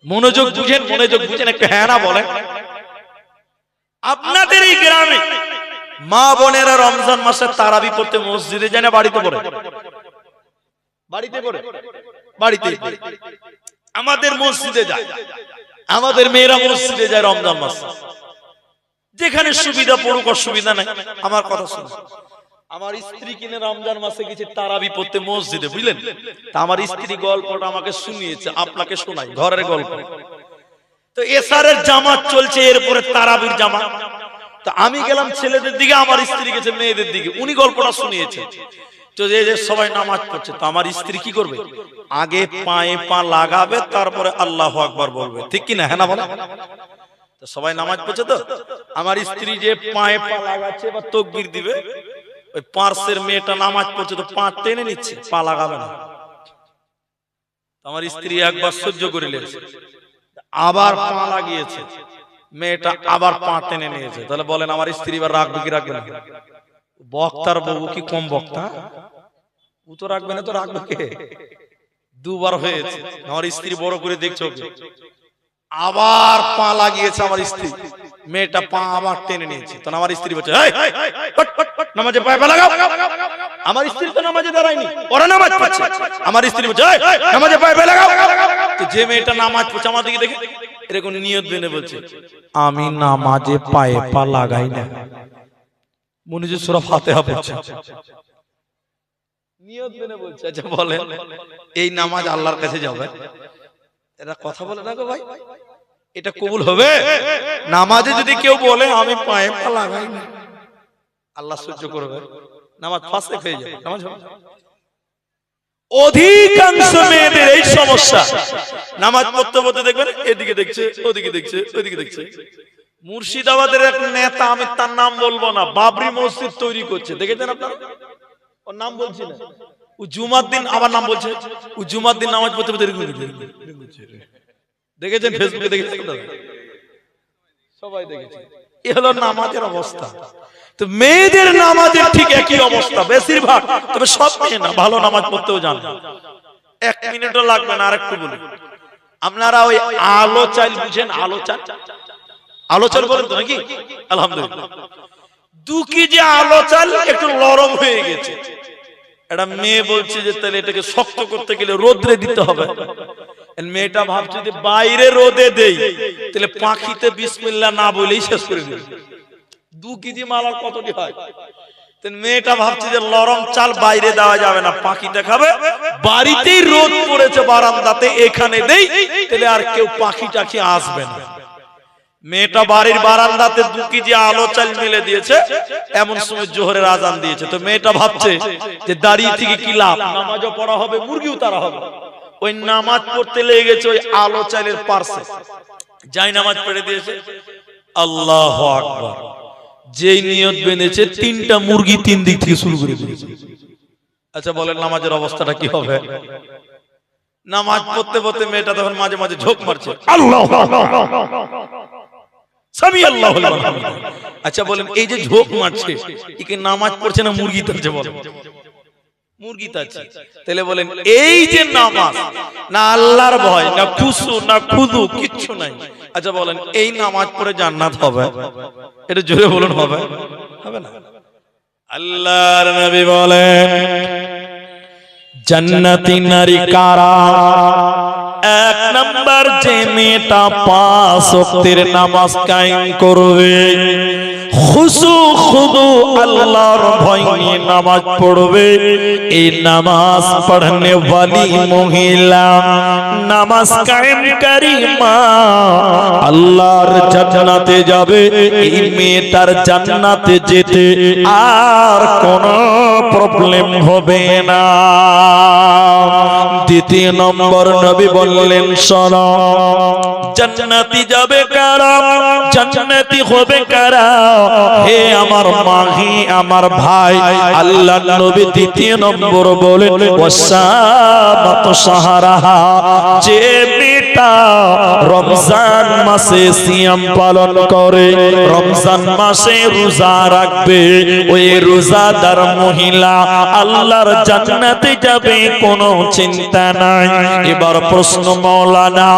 মনোযোগ বুঝেন, মনোযোগ বুঝেন, একটু হ্যাঁ না বলেন। আপনাদের এই গ্রামে মা বোনেরা রমজান মাসে তারাবি পড়তে মসজিদে যায় না বাড়িতে পড়ে? বাড়িতে পড়ে, বাড়িতে। আমাদের মসজিদে যায়, আমাদের মেয়েরা মসজিদে যায় রমজান মাসে। যেখানে সুবিধা পড়ুক, অসুবিধা নাই। আমার কথা শুনুন, আমার স্ত্রী কিনে রমজান মাসে গেছে তারাবি পড়তে মসজিদে, বুঝলেন? তা আমার স্ত্রী গল্পটা আমাকে শুনিয়েছে, আপনাকে শোনাই, ঘরের গল্প। তো এশারের জামাত চলছে, এরপরে তারাবির জামাত। তো আমি গেলাম ছেলেদের দিকে, আমার স্ত্রী গেছে মেয়েদের দিকে। উনি গল্পটা শুনিয়েছে। তো যে সবাই নামাজ পড়ছে, তো আমার স্ত্রী কি করবে? আগে পায়ে পা লাগাবে, তারপরে আল্লাহু আকবার বলবে, ঠিক কি না? হ্যাঁ না বলো? তো সবাই নামাজ পড়ছে, তো আমার স্ত্রী যে পায়ে পা লাগাচ্ছে বা তাকবীর দিবে, ওই পার্শ্বের মেয়েটা নামাজ পড়ছে, তো পা টেনে নিচ্ছে, পা লাগাবে না। আমার স্ত্রী একবার সহ্য করে নিয়েছে, আবার পা লাগিয়েছে, মেয়েটা আবার পা টেনে নিয়েছে। তাহলে বলেন আমার স্ত্রী এবার রাখবে কি রাখবে না? বক্তার বউ কি কম বক্তা? ও তো রাখবে না, তো রাখবে কে? দুবার হয়েছে, আমার স্ত্রী বড় করে দেখছো, আবার পা লাগিয়েছে আমার স্ত্রী, মেয়েটা পা আবার টেনে নিয়েছে। তখন আমার স্ত্রী বলছে নামাজে পায়ে পা লাগাও। আমার স্ত্রী তো নামাজে দাঁড়ায়নি, ওরা নামাজ পড়ছে। আমার স্ত্রী বলছে নামাজে পায়ে পা লাগাও। তো যে মেয়েটা নামাজ পড়ছে আমার দিকে দেখে এরকম নিয়ত বেঁধে বলছে আমি নামাজে পায়ে পা লাগাই না, মনে হচ্ছে সূরা ফাতিহা পড়ছে, নিয়ত বেঁধে বলছে। আচ্ছা বলেন এই নামাজ আল্লাহর কাছে যাবে? এরা কথা বলে না গো ভাই, এটা কবুল হবে? নামাজে যদি কেউ বলে আমি পায়ে পা লাগাই না, আল্লাহ সহ্য করবে? নামাজ ফাঁসে হয়ে যাবে, নামাজ হবে। অধিকাংশ মেয়েদের এই সমস্যা, নামাজ পড়তে পড়তে দেখবেন এদিকে দেখছে, ওদিকে দেখছে, ওদিকে দেখছে। মুর্শিদাবাদের এক নেতা, আমি তার নাম বলবো না, বাবরি মসজিদ তৈরি করছে, দেখেছেন আপনারা? ওর নাম বলছি না, ও জুমার দিন আবার নাম বলছে, ও জুমার দিন নামাজ পড়তে পড়তে দেখেছেন, ফেসবুকে দেখেছেন, সবাই দেখেছে। এ হলো নামাজের অবস্থা। তো মেয়েদের নামাজের ঠিক একই অবস্থা বেশিরভাগ, তবে সব মেয়ে না, ভালো নামাজ পড়তেও জানে। এক মিনিটও লাগবে না, আরেকটু বলি, আপনারা ওই আলো চাল বুঝেন? আলো চাল, আলো চাল বলেন তো নাকি? আলহামদুলিল্লাহ। 2 কেজি আলো চাল একটু নরম হয়ে গেছে, একটা মেয়ে বলছে যে তাহলে এটাকে শক্ত করতে গেলে রোদ্রে দিতে হবে। মেয়েটা ভাবছে যে বাইরে রোদে দেই তাহলে পাখিতে বিসমিল্লাহ না বলেই শেষ করে দেবে। 2 কেজি মাল আর কতটি হয়? মেয়েটা ভাবছে যে নরম চাল বাইরে দেওয়া যাবে না, পাখিতে খাবে, বাড়িতেই রোদ পড়েছে বারান্দাতে, এখানে দেই তাহলে আর কেউ পাখি টাখি আসবে না। মেয়েটা বাড়ির বারান্দাতে 2 কেজি আলো চাল মেলে দিয়েছে, এমন সময় জোহরের আজান দিয়েছে। তো মেয়েটা ভাবছে যে দাঁড়িয়ে থেকে কি লাভ, নামাজও পড়া হবে, মুরগিও তারা হবে। ওই নামাজ পড়তে লেগে গেছে ওই আলো চালের পার্শ্বে, যাই নামাজ পড়ে দিয়েছে। আল্লাহু আকবার, যেই নিয়ত বেঁধেছে 3টা মুরগি 3 দিক থেকে শুরু করে দিয়েছে। আচ্ছা বলেন নামাজের অবস্থাটা কি হবে? নামাজ পড়তে পড়তে মেয়েটা তখন মাঝে মাঝে ঝোঁক মারছে, আল্লাহু সামি আল্লাহু আকবার। আচ্ছা বলেন এই যে ঝোঁক মারছে, একে নামাজ পড়ছে না মুরগি তাচ্ছে? বলেন মুরগি তাচ্ছে। তাহলে বলেন এই যে নামাজ, না আল্লাহর ভয়, না খুশু, না খুদু, কিচ্ছু নাই। আচ্ছা বলেন এই নামাজ পড়ে জান্নাত হবে? এটা জোরে বলুন, হবে? হবে না। আল্লাহর নবী বলেন জান্নাতি নারী কারা? 1 নাম্বার যে মেয়েটা 5 ওয়াক্তের নামাজ কায়েম করবে, খুশু খুদু আল্লাহর ভয় নিয়ে নামাজ পড়বে, এই নামাজ পড়নে वाली মহিলা, নামাজ কায়েমকারী মা আল্লাহর জান্নাতে যাবে। এই মেয়েটার জান্নাতে যেতে আর কোনো প্রবলেম হবে না। 2 নম্বর নবী বললেন শোনো, জান্নাতি যাবে কারা, জান্নাতি হবে কারা? হে আমার মা, হে আমার ভাই, আল্লাহর নবী 2 নম্বর বলেন ওয়াসামাত শাহরাহা, যে মেয়েটা রমজান মাসে সিয়াম পালন করে, রমজান মাসে রোজা রাখবে, ওই রোজাদার মহিলা আল্লাহর জান্নাতে যাবে, কোনো চিন্তা নাই। এবার প্রশ্ন মাওলানা,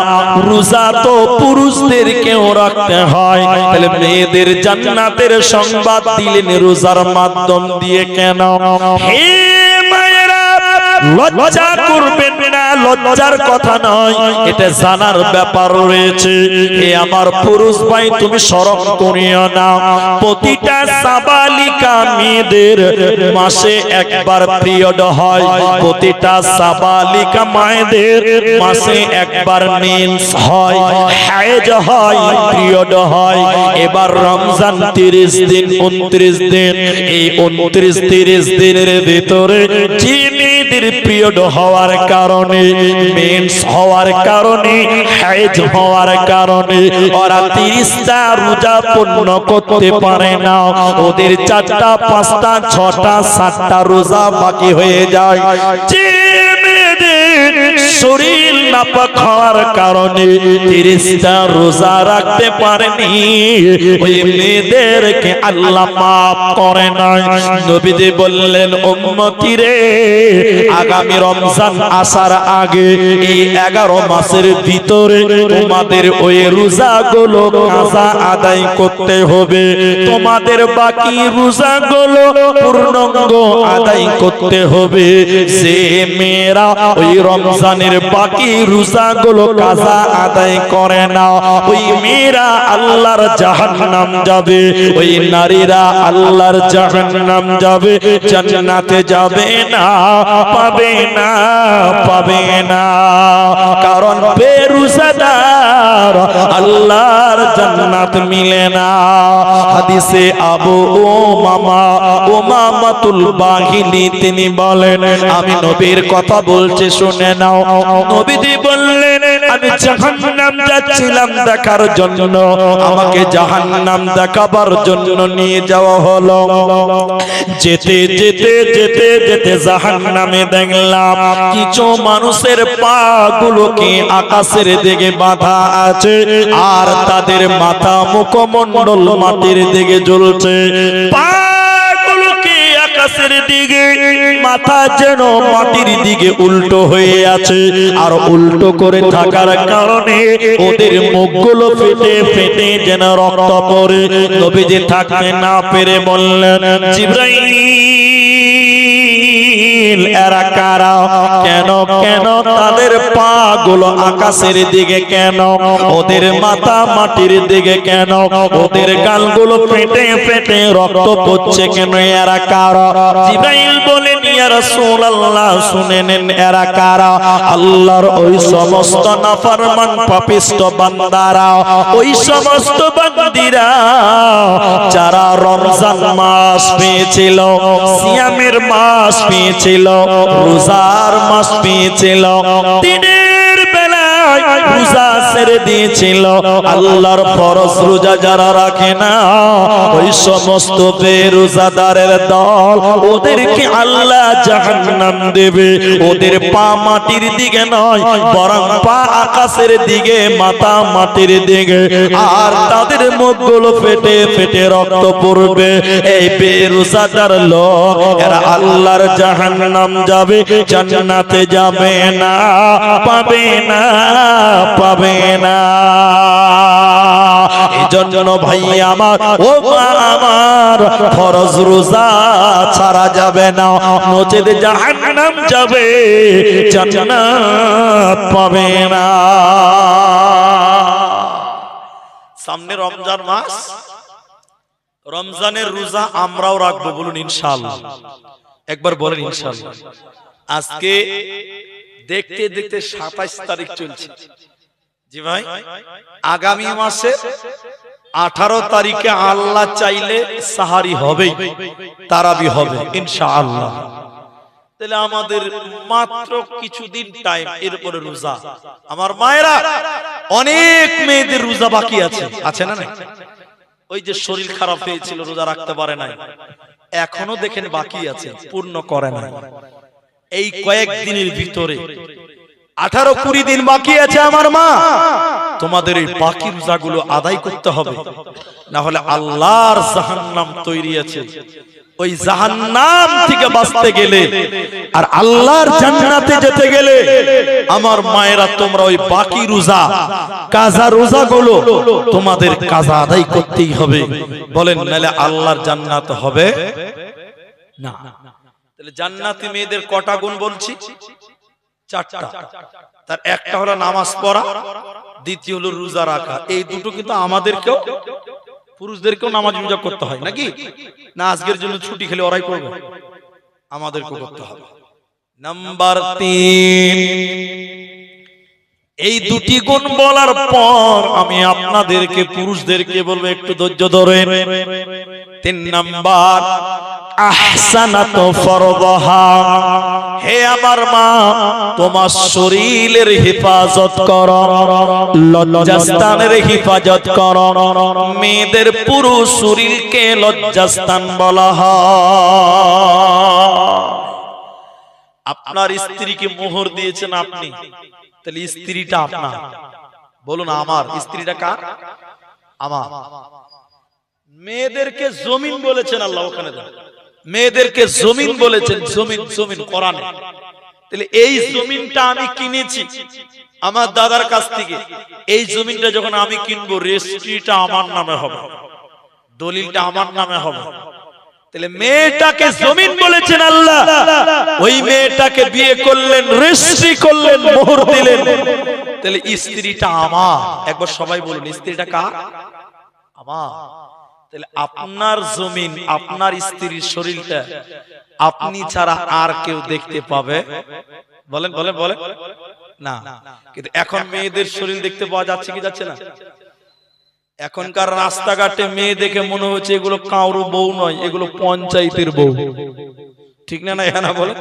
রোজা তো পুরুষদেরকেও রাখতে হয়, তাহলে মেয়েদের জান্নাতের সংবাদ দিলেন রোজার মাধ্যম দিয়ে কেন? হে মায়েরা, লজ্জা করবেন না, লজ্জার কথা নয়, এটা জানার ব্যাপার রয়েছে। হে আমার পুরুষ ভাই, তুমি শরম করিও না। প্রতিটা সাবালিকা মেয়েদের মাসে একবার পিরিয়ড হয়, প্রতিটা সাবালিকা মায়েদের মাসে একবার মেন্স হয়, হায়েজ হয়, পিরিয়ড হয়। এবার রমজান 30 দিন 29 দিন, এই 29-30 দিনের ভিতরে যে মেয়েদের পিরিয়ড হওয়ার কারণে, মেন্স হওয়ার কারণে, হায়েজ হওয়ার কারণে ওরা 30টা রোজা পূর্ণ করতে পারে না, ওদের 4টা 5টা 6টা 7টা রোজা বাকি হয়ে যায়। যে মেয়েদের শরীর নাপাক হওয়ার কারণে 30টা রোজা রাখতে পারেনি, ওই মেয়েদেরকে আল্লাহ মাফ করে নাই। নবীজি বললেন, উম্মতি রে, আগামী রমজান আসার আগে এই 11 মাসের ভিতরে তোমাদের ওই রোজাগুলো কাজা আদায় করতে হবে। তোমাদের বাকি রোজাগুলো পূর্ণাঙ্গ আদায় করতে হবে। যে মেয়েরা ওই রমজানের বাকি রোজাগুলো কাজা আদায় করে না, ওই মেয়েরা আল্লাহর জাহান্নাম যাবে, ওই নারীরা আল্লাহর জাহান্নাম যাবে, জান্নাতে যাবে না, পাবে না, পাবে না। কারণ বেরোজাদার আল্লাহর জান্নাত মিলে না। হাদিসে আবু উমামাতুল বাহিলি তিনি বলেন, আমি নবীর কথা বলছি শুনে নাও। নবীজি বললেন, আমি জাহান্নাম যাচ্ছিলাম দেখার জন্য, আমাকে জাহান্নাম দেখাবার জন্য নিয়ে যাওয়া হলো। যেতে যেতে যেতে যেতে জাহান্নামে দেখলাম কিছু মানুষের পা গুলোকে আকাশের দিকে বাঁধা আছে, আর তাদের মাথা মুখমণ্ডল মাটির দিকে ঝুলছে। পা গুলোকে আকাশের দিকে, মাথা যেন মাটির দিকে উল্টো হয়ে আছে, আর উল্টো করে থাকার কারণে ওদের মুখগুলো ফেটে ফেটে যেন রক্ত পড়ে। নবীজি থাকতে না পেরে বললেন, জিবরাইল, এরা কারা? কেন কেন তাদের পা গুলো আকাশের দিকে কেন? ওদের মাথা মাটির দিকে কেন? ওদের গালগুলো ফেটে ফেটে রক্ত পড়ছে কেন? এরা কারা? জিবরাইল বলেন, ইয়া রাসূলুল্লাহ, শুনে নেন, এরা কারা? আল্লাহর ওই সমস্ত নাফরমান পাপিষ্ট বান্দারা, ওই সমস্ত বান্দিরা যারা রমজান মাস পেয়েছিল, সিয়ামের মাস পেয়েছিল, রোজার মাস পেয়েছিল, দিনের বেলায় রোজা ছেড়ে দিয়েছিল, আল্লাহর ফরজ রোজা যারা রাখে না, ওই সমস্ত বেরোজাদারের দল, ওদেরকে আল্লাহ জাহান্নাম দেবে। ওদের পা মাটির দিকে নয়, বরং পা আকাশের দিকে, মাথা মাটির দিকে, আর তাদের মুখগুলো ফেটে ফেটে রক্ত পড়বে। এই বেরোজাদার লোক, এরা আল্লাহর জাহান্নাম যাবে, জান্নাতে যাবে না, পাবে না, পাবে না। এজন্য ভাই আমার, ও মা আমার, ফরজ রোজা ছাড়া যাবে না, নচেত জাহান্নাম যাবে, জান্নাত পাবে না। সামনে রমজান মাস, রমজানের রোজা আমরাও রাখবো, বলুন ইনশাআল্লাহ। একবার বলেন ইনশাআল্লাহ। আজকে দেখতে দেখতে 27 তারিখ চলছে। জি ভাই, আগামী মাসে 18 তারিখে আল্লাহ চাইলে সাহারি হবে, তারাবি হবে ইনশাআল্লাহ। তাহলে আমাদের মাত্র কিছুদিন টাইম, এরপরে রোজা। আমার মায়েরা, অনেক মেয়েদের রোজা বাকি আছে, আছে না? ওই যে শরীর খারাপ হয়েছিল, রোজা রাখতে পারে নাই, এখনো দেখেন বাকি আছে, পূর্ণ করে না। এই কয়েকদিনের ভিতরে 18-20 দিন বাকি আছে আমার মা, তোমাদের এই বাকি রোজাগুলো আদায় করতে হবে, না হলে আল্লাহর জাহান্নাম তৈরি আছে। ওই জাহান্নাম থেকে বাঁচতে গেলে আর আল্লাহর জান্নাতে যেতে গেলে আমার মায়েরা, তোমরা ওই বাকি রোজা, কাজা রোজাগুলো তোমাদের কাজা আদায় করতেই হবে। বলেন, নালে আল্লাহর জান্নাত হবে না। তাহলে জান্নাতি মেয়েদের কটা গুণ বলছি? 4টা। তার একটা হলো নামাজ পড়া, দ্বিতীয় হলো রোজা রাখা। এই দুটো কিন্তু আমাদেরকেও, পুরুষদেরকেও নামাজ রোজা করতে হয় নাকি? না আজকের জন্য ছুটি খেলে ওরাই করবে? আমাদেরকেও করতে হবে। নাম্বার 3, এই দুটি গুণ বলার পর আমি আপনাদেরকে, পুরুষদেরকে বলবো, একটু ধৈর্য ধরেন। 3 নাম্বার, আহসানাতু ফরদহা। হে আমার মা, তোমার শরীরের হেফাজত করো, লজ্জাস্থানের হেফাজত করো। মেয়েদের পুরো শরীরকে লজ্জাস্থান বলা হয়। আপনার স্ত্রীকে মোহর দিয়েছেন আপনি, তাহলে স্ত্রীটা আপনার। বলুন আমার স্ত্রীটা কার? আমার। মেয়েদেরকে জমিন বলেছেন আল্লাহ, ওখানে মেয়েদেরকে জমিন বলেছেন, জমিন জমিন কোরআনে। তাহলে এই জমিনটা আমি কিনেছি আমার দাদার কাছ থেকে, এই জমিনটা যখন আমি কিনবো রেজিস্ট্রিটা আমার নামে হবে, দলিলটা আমার নামে হবে। তাহলে মেয়েটাকে জমিন বলেছেন আল্লাহ, ওই মেয়েটাকে বিয়ে করলেন, রেজিস্ট্রি করলেন, মোহর দিলেন, তাহলে স্ত্রীটা আমার। একবার সবাই বলুন স্ত্রীটা কার? আমার। তাহলে আপনার জমিন, আপনার স্ত্রীর শরীরটা আপনি ছাড়া আর কেউ দেখতে পাবে? বলেন বলেন বলেন না। কিন্তু এখন মেয়েদের শরীর দেখতে পাওয়া যাচ্ছে কি যাচ্ছে না? এখনকার রাস্তাঘাটে মেয়ে দেখে মনে হচ্ছে এগুলো কারো বউ নয়, এগুলো পঞ্চায়েতের বউ। ঠিক না? না না বলে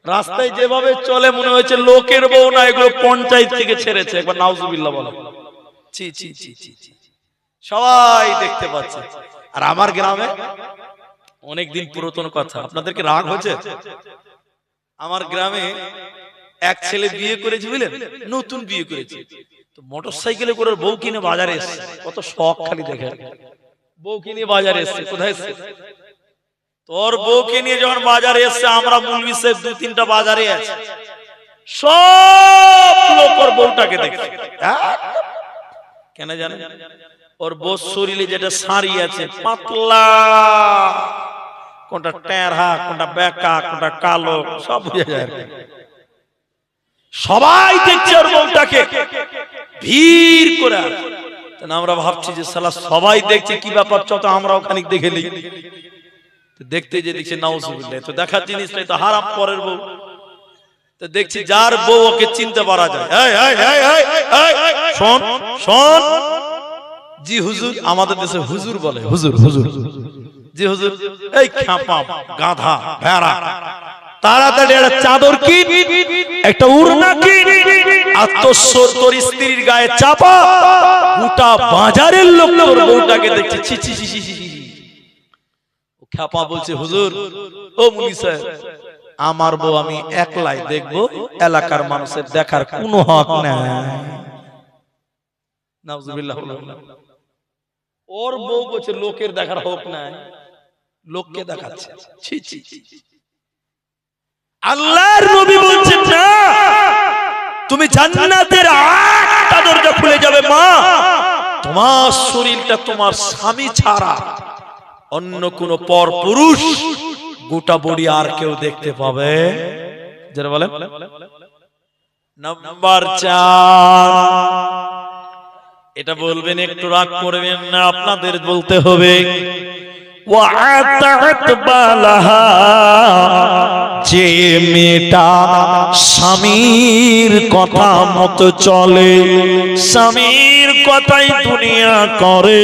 রাস্তায় যেভাবে চলে মনে হচ্ছে লোকের বউ না, এগুলো পঞ্চায়েত থেকে ছেড়েছে। একবার নাউজুবিল্লাহ বলো। ছি ছি ছি ছি ছি। সবাই দেখতে পাচ্ছে। আর আমার গ্রামে অনেকদিন পুরাতন কথা, আপনাদেরকে রাগ হচ্ছে? আমার গ্রামে এক ছেলে বিয়ে করেছে, বুঝলেন, নতুন বিয়ে করেছে, তো মোটর সাইকেলে করে বউ কিনে বাজারে এসছে। কত শখ খালি দেখে, বউ কিনে বাজারে এসছে। কোথায় এসছে? তোর বউকে নিয়ে যখন বাজারে এসছে, আমরা মুলবি সাহেব 2-3টা বাজারে আছে, সব লোক ওর বউটাকে দেখছে। কেন জানেন? ওর বউ শরীরে যেটা শাড়ি আছে পাতলা, কোনটা টেরা, কোনটা বেকা, কোনটা কালো, সব বুঝে যায়। সবাই দেখছে ওর বউটাকে ভিড় করে। আমরা ভাবছি যে শালা সবাই দেখছে, কি ব্যাপার, চত আমরা ওখানে দেখে নিই। দেখতে যে দেখছি নাউজুবিল্লাহ, তো দেখার জিনিসটাই তো হারাম, পরের বউ। তো দেখছি যার বউ ওকে চিনতে পারা যায়। শোন শোন, জি হুজুর, আমাদের দেশে হুজুর বলে, হুজুর হুজুর, জি হুজুর। এই খ্যাপা গাধা ভেড়া, তাড়াতাড়ি একটা চাদর কিন, একটা উড়না কিন, আর তোর স্ত্রীর গায়ে চাপা। গোটা বাজারের লোক তোর বউটাকে দেখছে, ছি ছি ছি ছি। খ্যাপা বলছে, হুজুর ও মুনি সাহেব, আমার বউ আমি একলাই দেখবো, এলাকার মানুষের দেখার কোনো হক নাই। নাউজুবিল্লাহ। ওর বউ বলছে লোকের দেখার হক নাই, লোককে দেখাচ্ছে। ছি ছি। আল্লাহর নবী বলছেন না, তুমি জান্নাতের 8টা দরজা খুলে যাবে মা, তোমার শরীরটা তোমার স্বামী ছাড়া অন্য কোন পর পুরুষ গোটা বডি আর কেউ দেখতে পাবে? যারা বলেন। নাম্বার 4, এটা বলবেন, একটু রাগ করবেন না, আপনাদের বলতে হবে। যে মেয়েটা স্বামীর কথা মতো চলে, স্বামীর কথাই দুনিয়া করে,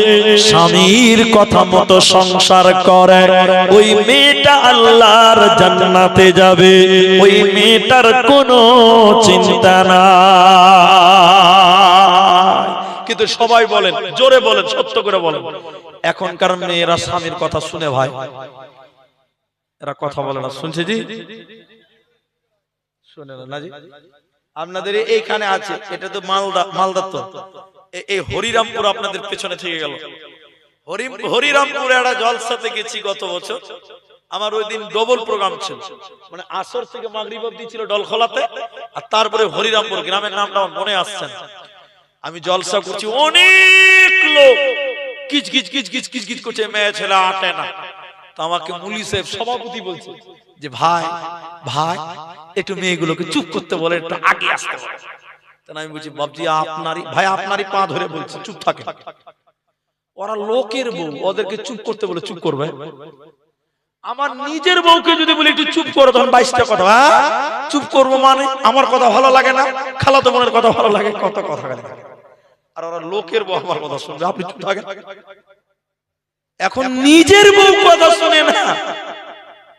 স্বামীর কথা মতো সংসার করে, ওই মেয়েটা আল্লাহর জান্নাতে যাবে। ওই মেয়েটার কোনো চিন্তা নাই। কিন্তু সবাই বলেন, জোরে বলেন, সত্য করে বলেন, এখনকার মেয়েরা স্বামীর কথা শুনে ভাই, এরা কথা বলে না। শুনছে জি? শুনে না জি? আপনাদের এইখানে আছে, এটা তো মালদা তো, এই হরিরামপুর আপনাদের পেছনে থেকে গেল। হরিরামপুরে একটা জলসাতে গেছি গত বছর। আমার ওই দিন ডবল প্রোগ্রাম ছিল, মানে আসর থেকে মাগরিব অবধি ছিল ডলখোলাতে, আর তারপরে হরিরামপুর, গ্রামের নামটা আমার মনে আসছে না। আমি জলসা করছি, অনেক লোক কিচ কিচ কিচ কিচ কিচ কিচ করছে, মেয়ে ছেলে আটে না। তো আমাকে মুলি সাহেব সভাপতি বলছে যে ভাই ভাই একটু মেয়েগুলোকে চুপ করতে বলে, একটু আগে আসতে বলে। তাই আমি বলছি বাবজি আপনারই ভাই, আপনারই পা ধরে বলছি চুপ থাকে। ওরা লোকের বউ, ওদেরকে চুপ করতে বলে চুপ করবে? আমার নিজের বউকে যদি বলি একটু চুপ করো, তখন 22টা কথা। চুপ করবো মানে আমার কথা ভালো লাগে না, খালাতো বোনের কথা ভালো লাগে, কত কথা বলে। আর ওরা লোকের বউ আমার কথা শুনবে, আপনি চুপ থাকেন। এখন নিজের বউ কথা শুনে না,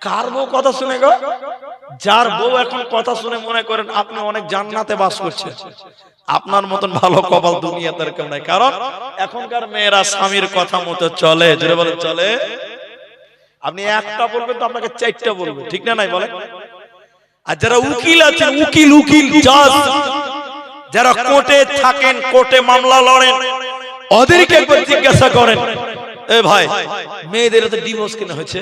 কার বউ কথা শুনে গো? যার বউ এখন কথা শুনে মনে করেন আপনি অনেক জান্নাতে বাস করছেন। আপনার মতন ভালো কপাল দুনিয়াতে কেউ নাই। কারণ এখনকার মেয়েরা স্বামীর কথা মতো চলে। জোরে বলেন চলে। আপনি একটা বলবেন তো আপনাকে 4টা বলবে, ঠিক না নাই বলেন? আর যারা উকিল আছেন, উকিল জাজ, যারা কোর্টে থাকেন, কোর্টে মামলা লড়েন, ওদেরকে একবার জিজ্ঞাসা করেন, এ ভাই মেয়েদের তো ডিভোর্স কেন হয়েছে?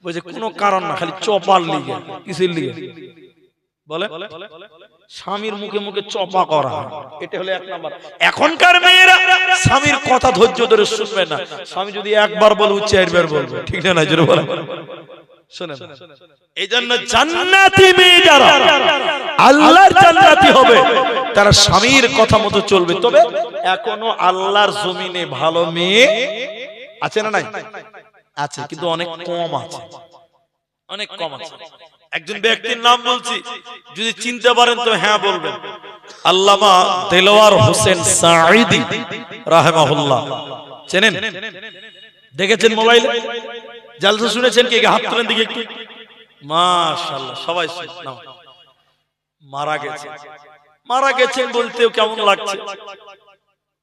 বলছে কোনো কারণ না, খালি চপার লিগে। কিসের লিগে বলে? স্বামীর মুখে মুখে চপা করা। এটা হলো এক নাম্বার। এখনকার মেয়েরা স্বামীর কথা ধৈর্য ধরে শুনবে না। স্বামী যদি একবার বলে, চারবার বলবে। ঠিক না? জোরে বলে শুনেন। এইজন্য জান্নাতি মেয়ে যারা আল্লাহর জান্নাতি হবে, তারা স্বামীর কথা মতো চলবে। তবে এখনো আল্লাহর জমিনে ভালো মেয়ে আছে না? নাই? আছে, কিন্তু অনেক কম আছে, অনেক কম আছে। একজন ব্যক্তির নাম বলছি, যদি চিনতে পারেন তো হ্যাঁ বলবেন। আল্লামা দেলোয়ার হোসেন সাঈদী রাহিমাহুল্লাহ। চেনেন? দেখেছেন মোবাইলে? জালসা শুনেছেন কি? হাত তুলেন দেখি একটু। মাশাআল্লাহ, সবাই নাও। মারা গেছেন বলতেও কেমন লাগছে?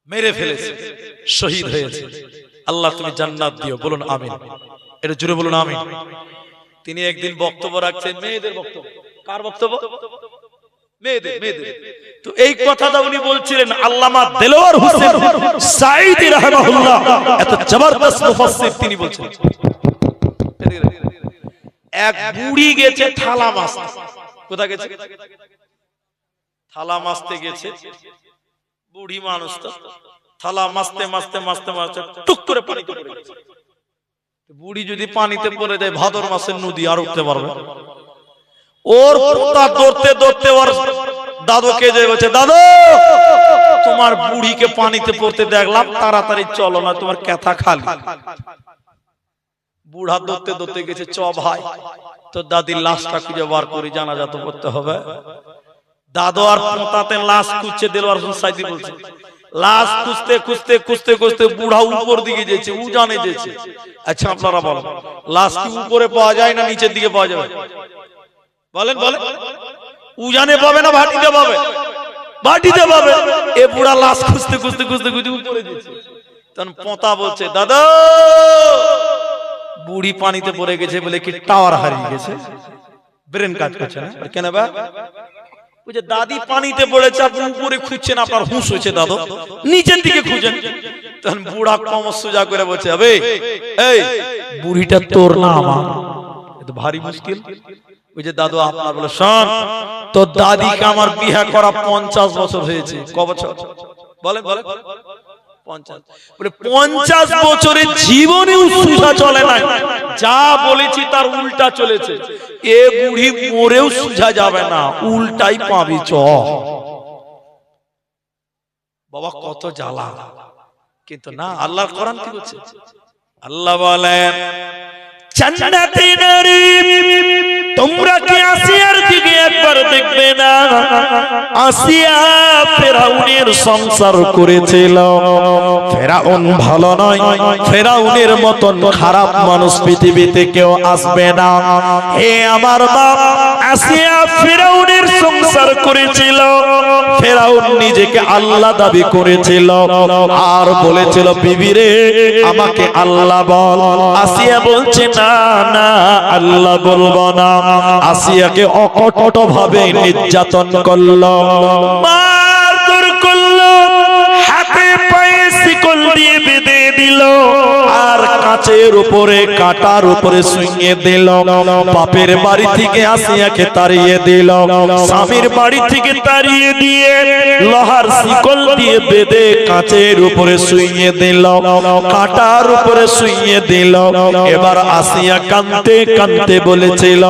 মেরে ফেলেছে, শহীদ হয়েছে। আল্লাহ তুমি জান্নাত দিও, বলুন আমিন। এটা জোরে বলুন আমিন। তিনি একদিন বক্তব্য রাখছেন, মেয়েদের বক্তব্য। কার বক্তব্য? মেয়েদের। তো এই কথাটা উনি বলছিলেন। আল্লামা দেলোয়ার হোসেন সাঈদী রাহিমাহুল্লাহ এত জবরদস্ত মুফাসসির, তিনি বলছেন এক বুড়ি গেছে থালা মাছতে। কোথায় গেছে? থালা মাছতে গেছে। বুড়ি মানুষ তো, থালা মাছতে টুক করে পানিতে পড়ে গেছে। বুড়ি যদি পানিতে পড়ে যায়, ভাদর মাসের নদী আর উঠতে পারবে? ওর পোতা দৌড়তে ওর দাদুকে যে বলছে, দাদু তোমার বুড়িকে পানিতে পড়তে দেখলাম, তাড়াতাড়ি চলো না তোমার ক্যাথা খালি। বুড়া দৌড়তে গেছে, চ ভাই তো দাদির লাশটা খুঁজে বার করে জানাজা তো করতে হবে। দাদু আর পোতাতে লাশ খুঁজছে। দেলোয়ার হোসেন সাঈদী বলছে, লাশ খুঁজতে বুড়া উপর দিকে যেছে, উজানে যেছে। আচ্ছা আপনারা বলেন, লাশ কি উপরে পাওয়া যায় না নিচের দিকে পাওয়া যাবে? বলেন। উজানে পাবে না ভাটিতে পাবে? ভাটিতে পাবে। এ বুড়া লাশ খুঁজতে উপরে যেছে। তখন পোতা বলছে, দাদা বুড়ি পানিতে পড়ে গেছে বলে কি টাওয়ার হারিয়ে গেছে? ব্রেন কাজ করছে না কেন? দাদি পানিতে পড়েছে, আপনি উপরে খুঁজছেন, আপনার হুঁশ হয়েছে দাদু, নিচের দিকে খুঁজেন। তখন বুড়া কমর সোজা করে বলছে, এই বুড়িটা তোর না আমার? এটা ভারী মুশকিল। ওই যে দাদু আপনার বলে, শোন তোর দাদিকে আমার বিয়ে করা 50 বছর হয়েছে। ক বছর? বলেন 50। বলে 50 বছরের জীবনেও সুজা চলে না, যা বলেছি তার উল্টা চলেছে। এ বুড়ি মরেও সুজা যাবে না, উল্টাই পাবি। চ বাবা, কত জ্বালা। কিন্তু না, আল্লাহর কোরআন কি বলছে? আল্লাহ বলেন, জান্নাতি নারী তোমরা কি আসিয়ার দিকে একবার দেখবে না? আসিয়া ফেরাউনের সংসার করেছিল। ফেরাউন ভালো নয়, ফেরাউনের মতন খারাপ মানুষ পৃথিবীতে কেউ আসবে না। হে আমার বাপ, আসিয়া ফেরাউনের সংসার করেছিল। ফেরাউন নিজেকে আল্লাহ দাবি করেছিল আর বলেছিল, বিবি রে আমাকে আল্লাহ বল। আসিয়া বলছে, না আল্লাহ বলবো না। আসিয়াকে অকপট ভাবে নির্যাতন করলো, মারধর করলো, হাতে পায়ে শিকল দিয়ে বেঁধে দিল, আর কাঁচের উপরে কাটার উপরে শুইয়ে দিল। বাপের বাড়ি থেকে আসিয়াকে তাড়িয়ে দিল, স্বামীর বাড়ি থেকে তাড়িয়ে দিয়ে লোহার শিকল দিয়ে বেঁধে কাঁচের উপরে শুইয়ে দিল, কাটার উপরে শুইয়ে দিল। এবার আসিয়া কাঁদতে বলেছিল,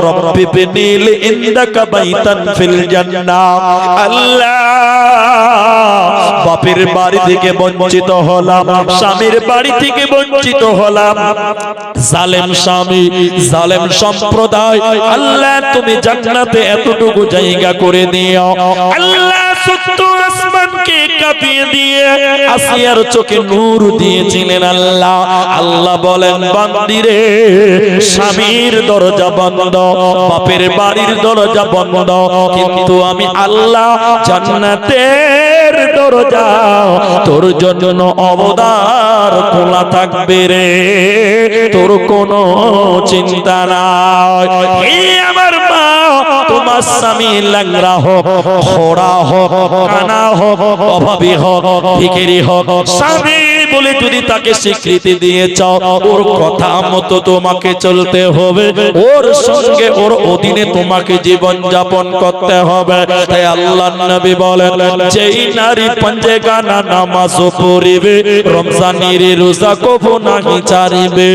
রব্বি বিনিল ইনদাকা বাইতান ফিল জান্নাহ। আল্লাহ, বাপের বাড়ি থেকে বঞ্চিত হলাম, স্বামীর বাড়ি থেকে বঞ্চিত হলাম, জালেম স্বামী, জালেম সম্প্রদায়, আল্লাহ তুমি জান্নাতে এতটুকু জায়গা করে দিও। আল্লাহ সত্য আসমানকে কাঁপিয়ে দিয়ে আসিয়ার চোখে নূর দিয়েছিলেন আল্লাহ। আল্লাহ বলেন, বান্দিরে স্বামীর দরজা বন্ধ, বাপের বাড়ির দরজা বন্ধ, কিন্তু আমি আল্লাহ জান্নাতের দরজা তোর জন্য অবদার খোলা থাকবে রে, তোর কোনো চিন্তা নাই। হে আমার মা, তোমার স্বামী ল্যাংড়া হোক, খোড়া হোক, কানা হোক, অভাবী হোক, ভিখারি হোক, স্বামী বলে যদি তাকে স্বীকৃতি দিয়ে চাও, ওর কথা মতো তোমাকে চলতে হবে, ওর সঙ্গে ওর অধীনে তোমাকে জীবন যাপন করতে হবে। তাই আল্লাহর নবী বলেন, যেই নারী পঞ্জেগানা নামাজ পড়িবে, রমজানের রোজা কবু নাহি ছাড়িবে,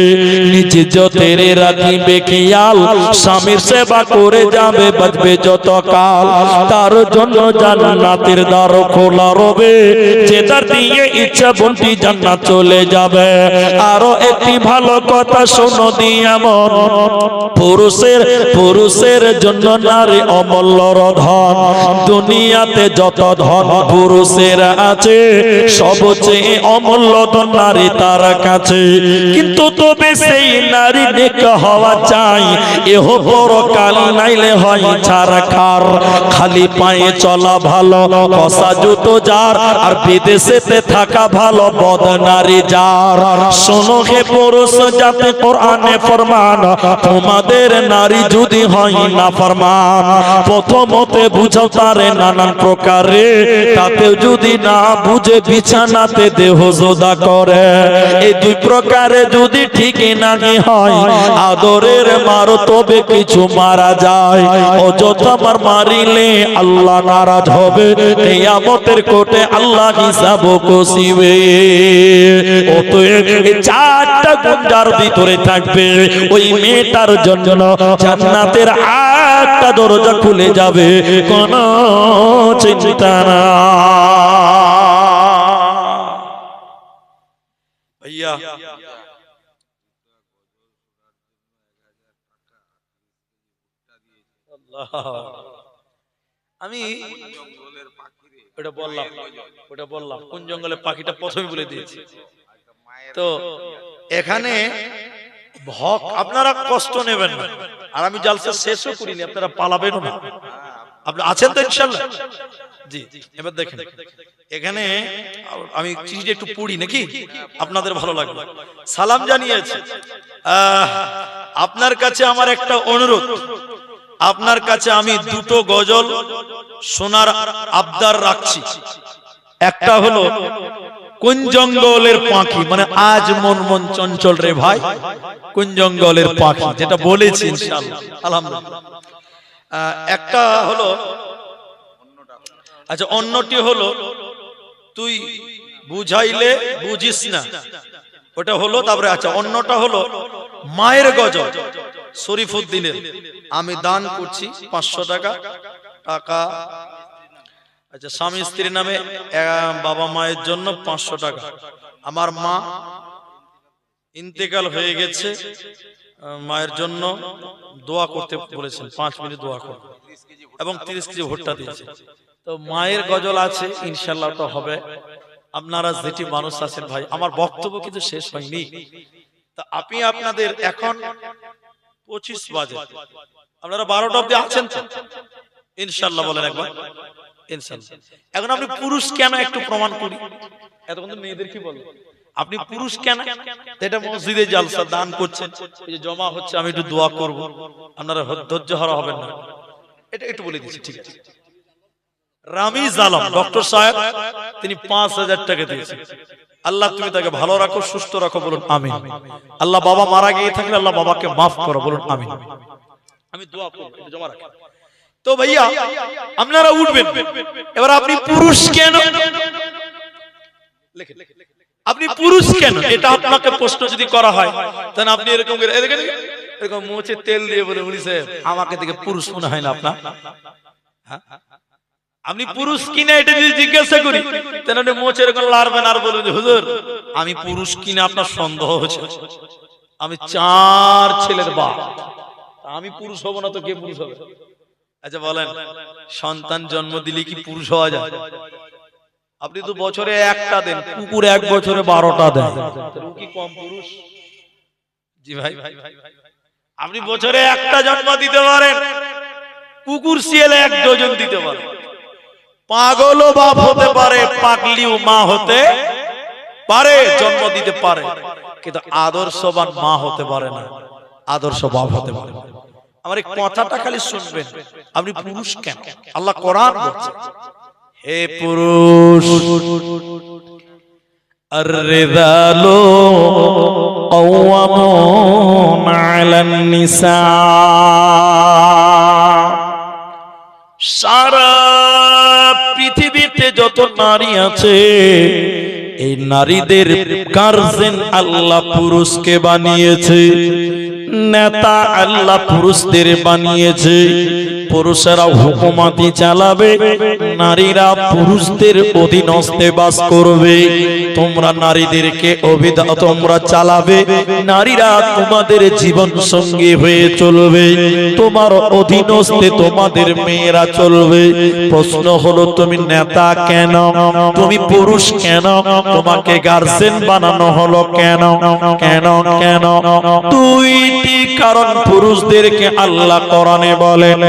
নিজ যতেরে রাখিবে খেয়াল, স্বামীর সেবা করে যাবে বাঁচবে যত কাল, তার জন্য জান্নাতের দ্বার খোলা রবে, যে তার দিয়ে ইচ্ছা বন্টি জান্নাত চলে যাবে। আরো একটি ভালো কথা শোনো দিয়া মন, পুরুষের জন্য নারী অমূল্য ধন, দুনিয়াতে যত ধন পুরুষের আছে, সবচেয়ে অমূল্য ধন নারী তার কাছে। কিন্তু তবে সেই নারী নেক হওয়া চাই, এহ পরকাল নাইলে হয় ছারখার, খালি পায়ে চলা ভালো, কষা জুতো যার, আর বিদেশেতে থাকা ভালো, বদ নারী যার। শোনো হে পুরুষ জাতি, কোরআনে ফরমান, তোমাদের নারী যদি হয় না ফরমান, প্রথমতে বুঝাও তারে নানান প্রকারে, তাতেও যদি না বুঝে বিছানাতে দেহ জোদা করে। এই দুই প্রকারে যদি ঠিক নাহি হয়, আদরের মারো তবে কিছু মারা যায়, অযথা মারিলে আল্লাহ নারাজ হবে, কিয়ামতের কোর্টে আল্লাহ হিসাব কষিবে। অতএব চারটা গুণ যার ভিতরে থাকবে, ওই মেয়েটার জন্য জান্নাতের আটটা দরজা খুলে যাবে, কোনো চিন্তা না। ভাইয়া আমি ওটা বললাম কোন জঙ্গলের পাখিটা প্রথমে বলে দিয়েছি। তো এখানে ভক আপনারা কষ্ট নেবেন না, আর আমি জালসা শেষও করিনি, আপনারা পালাবেন না, আপনি আছেন তো ইনশাআল্লাহ? জি, এবার দেখেন এখানে আমি চিঠিটা একটু পড়ি নাকি, আপনাদের ভালো লাগবে। সালাম জানিয়েছে, আপনার কাছে আমার একটা অনুরোধ, আপনার কাছে আমি দুটো গজল শোনার আবদার রাখছি। একটা হলো কোন জঙ্গলের পাখি, মানে আজ মন মন চঞ্চল রে ভাই, কোন জঙ্গলের পাখি, যেটা বলেছি ইনশাআল্লাহ আলহামদুলিল্লাহ। একটা হলো, আচ্ছা অন্যটি হলো তুই বুঝাইলে বুঝিস না, ওটা হলো। তারপরে আচ্ছা অন্যটা হলো মায়ের গজল শরীফুদ্দিনের, আমি দান করছি 500 টাকা। আচ্ছা স্বামী স্ত্রীর নামে বাবা মায়ের জন্য 500 টাকা। আমার মা ইন্তেকাল হয়ে গেছে, মায়ের জন্য দোয়া করতে বলেছেন, 5 মিনিট দোয়া করুন, এবং 30 কেজি ভুট্টা দিয়েছে। তো মায়ের গজল আছে ইনশাআল্লাহ, তো হবে। আপনারা যেটি মানুষ আছেন ভাই, আমার বক্তব্য কিন্তু শেষ হয়নি। তা আপনি আপনাদের এখন 25 বাজে, আপনারা 12টা অবধি আছেন তো ইনশাআল্লাহ? বলেন একবার ইনশাআল্লাহ। এখন আপনি পুরুষ কেন একটু প্রমাণ করি, এতক্ষণ তো মেয়েদের কি বলেন, আপনি পুরুষ কেন? এটা মসজিদে জালসা দান করছেন, এই যে জমা হচ্ছে, আমি একটু দোয়া করব, আপনারা ধৈর্য হারা হবেন না, এটা একটু বলে দিচ্ছি, ঠিক আছে? রামিজ আলম ডক্টর সাহেব, তিনি 5000 টাকা দিয়েছেন। আল্লাহ তুমি তাকে ভালো রাখো, সুস্থ রাখো, বলুন আমিন। আল্লাহ বাবা মারা গিয়ে থাকলে আল্লাহ বাবাকে মাফ করো, বলুন আমিন। আমি দোয়া করব, এটা জমা রাখেন। তো ভাইয়া আপনারা উঠবেন, এবার আপনি পুরুষ কেন, লেখেন আপনি পুরুষ কেন, এটা আপনাকে প্রশ্ন যদি করা হয়, তাহলে আপনি এরকম এরকম মোচে তেল দিয়ে বলে, উনি সাহেব আমাকে দেখে পুরুষ মনে হয় না আপনার? আপনি পুরুষ কিনা এটা যদি জিজ্ঞাসা করি, তাহলে মোচে এরকম লাড়বেন আর বলবেন, হুজুর আমি পুরুষ কিনা আপনার সন্দেহ হচ্ছে, আমি 4 ছেলের বাপ, আমি পুরুষ হব না তো কে পুরুষ হবে? আচ্ছা বলেন, সন্তান জন্ম দিলে কি পুরুষ হওয়া যায়? আপনি তো বছরে একটা দেন, কুকুর 1 বছরে 12টা দেন, কি কম পুরুষ? জি ভাই, আপনি বছরে একটা জন্ম দিতে পারেন, কুকুর শিয়ালে 1 ডজন দিতে পারে। পাগলও বাপ হতে পারে, পাগলিও মা হতে পারে, জন্ম দিতে পারে, কিন্তু আদর্শবান মা হতে পারে না, আদর্শ বাপ হতে পারে। আমার এই কথাটা খালি শুনবেন, আপনি পুরুষ কেন? আল্লাহ কোরআন বলছে, হে পুরুষ, আর-রিজালু কাওয়ামুন আলান নিসা, সারা পৃথিবীতে যত নারী আছে এই নারীদের গার্জেন আল্লাহ পুরুষকে বানিয়েছে, নেতা আল্লাহ পুরুষদের বানিয়েছে। পুরুষেরা হুকুমতি চালাবে, নারীরা পুরুষদের অধীনস্থে বাস করবে। তোমরা নারীদেরকে তোমরা চালাবে, নারীরা তোমাদের জীবন সঙ্গী হয়ে চলবে, তোমার অধীনস্থে তোমাদের মেয়েরা চলবে। প্রশ্ন হলো, তুমি নেতা কেন? তুমি পুরুষ কেন? তোমাকে গার্জেন বানানো হলো কেন? কেন কেন? দুইটি কারণ পুরুষদেরকে আল্লাহ কোরআনে বলেন।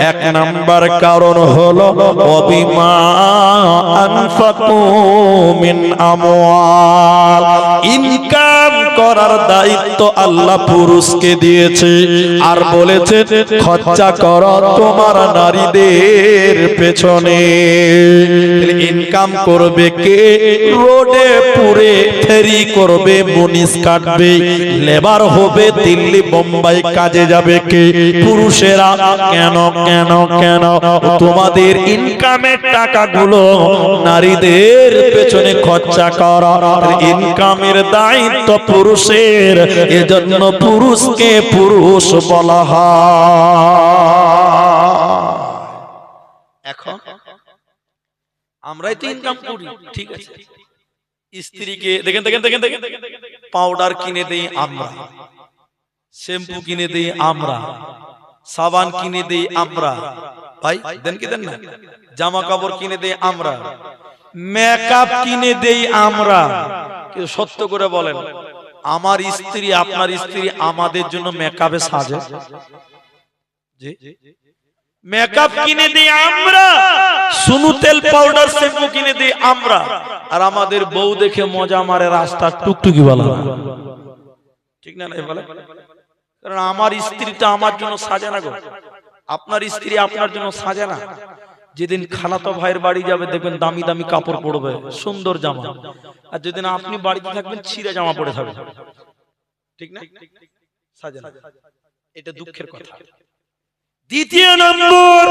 এক নাম্বার কারণ হলো ওয়াবিমা আনফাকু মিন আমওয়াল, ইনকাম করার দায়িত্ব আল্লাহ পুরুষকে দিয়েছে, আর বলেছে খরচা করো তোমার নারীদের পেছনে। ইনকাম করবে কে? রোডে পুরে ফেরি করবে, মুনিশ কাটবে, লেবার হবে, দিল্লি বোম্বাই কাজে যাবে কে? পুরুষেরা। কেন কেন কেন? তোমাদের ইনকামের টাকাগুলো নারীদের পেছনে খরচা করা, ইনকামের দায়িত্ব পুরুষের, এজন্য পুরুষকে পুরুষ বলা হয়। এখন আমরাই তো ইনকাম করি, ঠিক আছে? স্ত্রীকে দেখেন দেখেন দেখেন দেখেন, পাউডার কিনে দেই আমরা, শ্যাম্পু কিনে দেই আমরা, সাবান কিনে দেই আমরা, ভাই দেন কি দেন না? জামা কাপড় কিনে দেই আমরা, মেকআপ কিনে দেই আমরা। কিন্তু সত্য করে বলেন, আমার স্ত্রী আপনার স্ত্রী আমাদের জন্য মেকআপে সাজে? জি, মেকআপ কিনে দেই আমরা, সুনু তেল পাউডার শ্যাম্পু কিনে দেই আমরা, আর আমাদের বউ দেখে মজা মারে, রাস্তা টুকটুকি বলা, ঠিক না? বলে, কারণ আমার স্ত্রীটা আমার জন্য সাজে না গো, আপনার স্ত্রী আপনার জন্য সাজে না। যেদিন খালাতো ভাইয়ের বাড়ি যাবে দেখবেন দামি দামি কাপড় পরবে, সুন্দর জামা, আর যেদিন আপনি বাড়িতে থাকবেন ছিঁড়া জামা পরে থাকবেন, ঠিক না? সাজে না, এটা দুঃখের কথা। দ্বিতীয় নম্বর,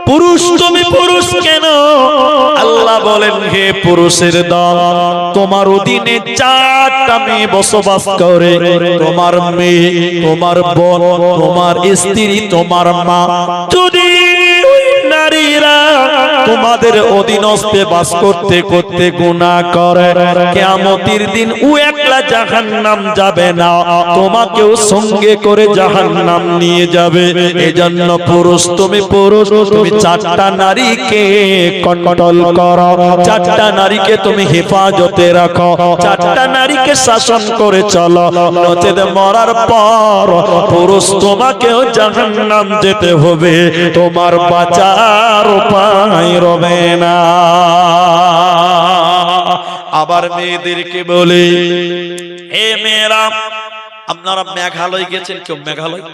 পুরুষ তুমি পুরুষ কেন? আল্লাহ বলেন, হে পুরুষের দল, তোমার অধীনে 4টা মেয়ে বসবাস করে, তোমার মেয়ে, তোমার বোন, তোমার স্ত্রী, তোমার মা। যদি নারীরা তোমাদের অধীনস্থে বাস করতে করতে গুনাহ করে, কিয়ামতের দিন ও একলা জাহান্নাম যাবে না, তোমাকেও সঙ্গে করে জাহান্নাম নিয়ে যাবে। এজন্য পুরুষ তুমি পুরুষ, তুমি 4টা নারীকে কন্ট্রোল করো, 4টা নারীকে তুমি হেফাজতে রাখো, 4টা নারীকে শাসন করে চলো, নচেত মরার পর পুরুষ তোমাকেও জাহান্নাম যেতে হবে, তোমার বাঁচার উপায় রবে না। আবার মেয়েদেরকে বলে, হে মেয়েরা, আপনারা মেঘালয় গেছেন? কেউ মেঘালয়?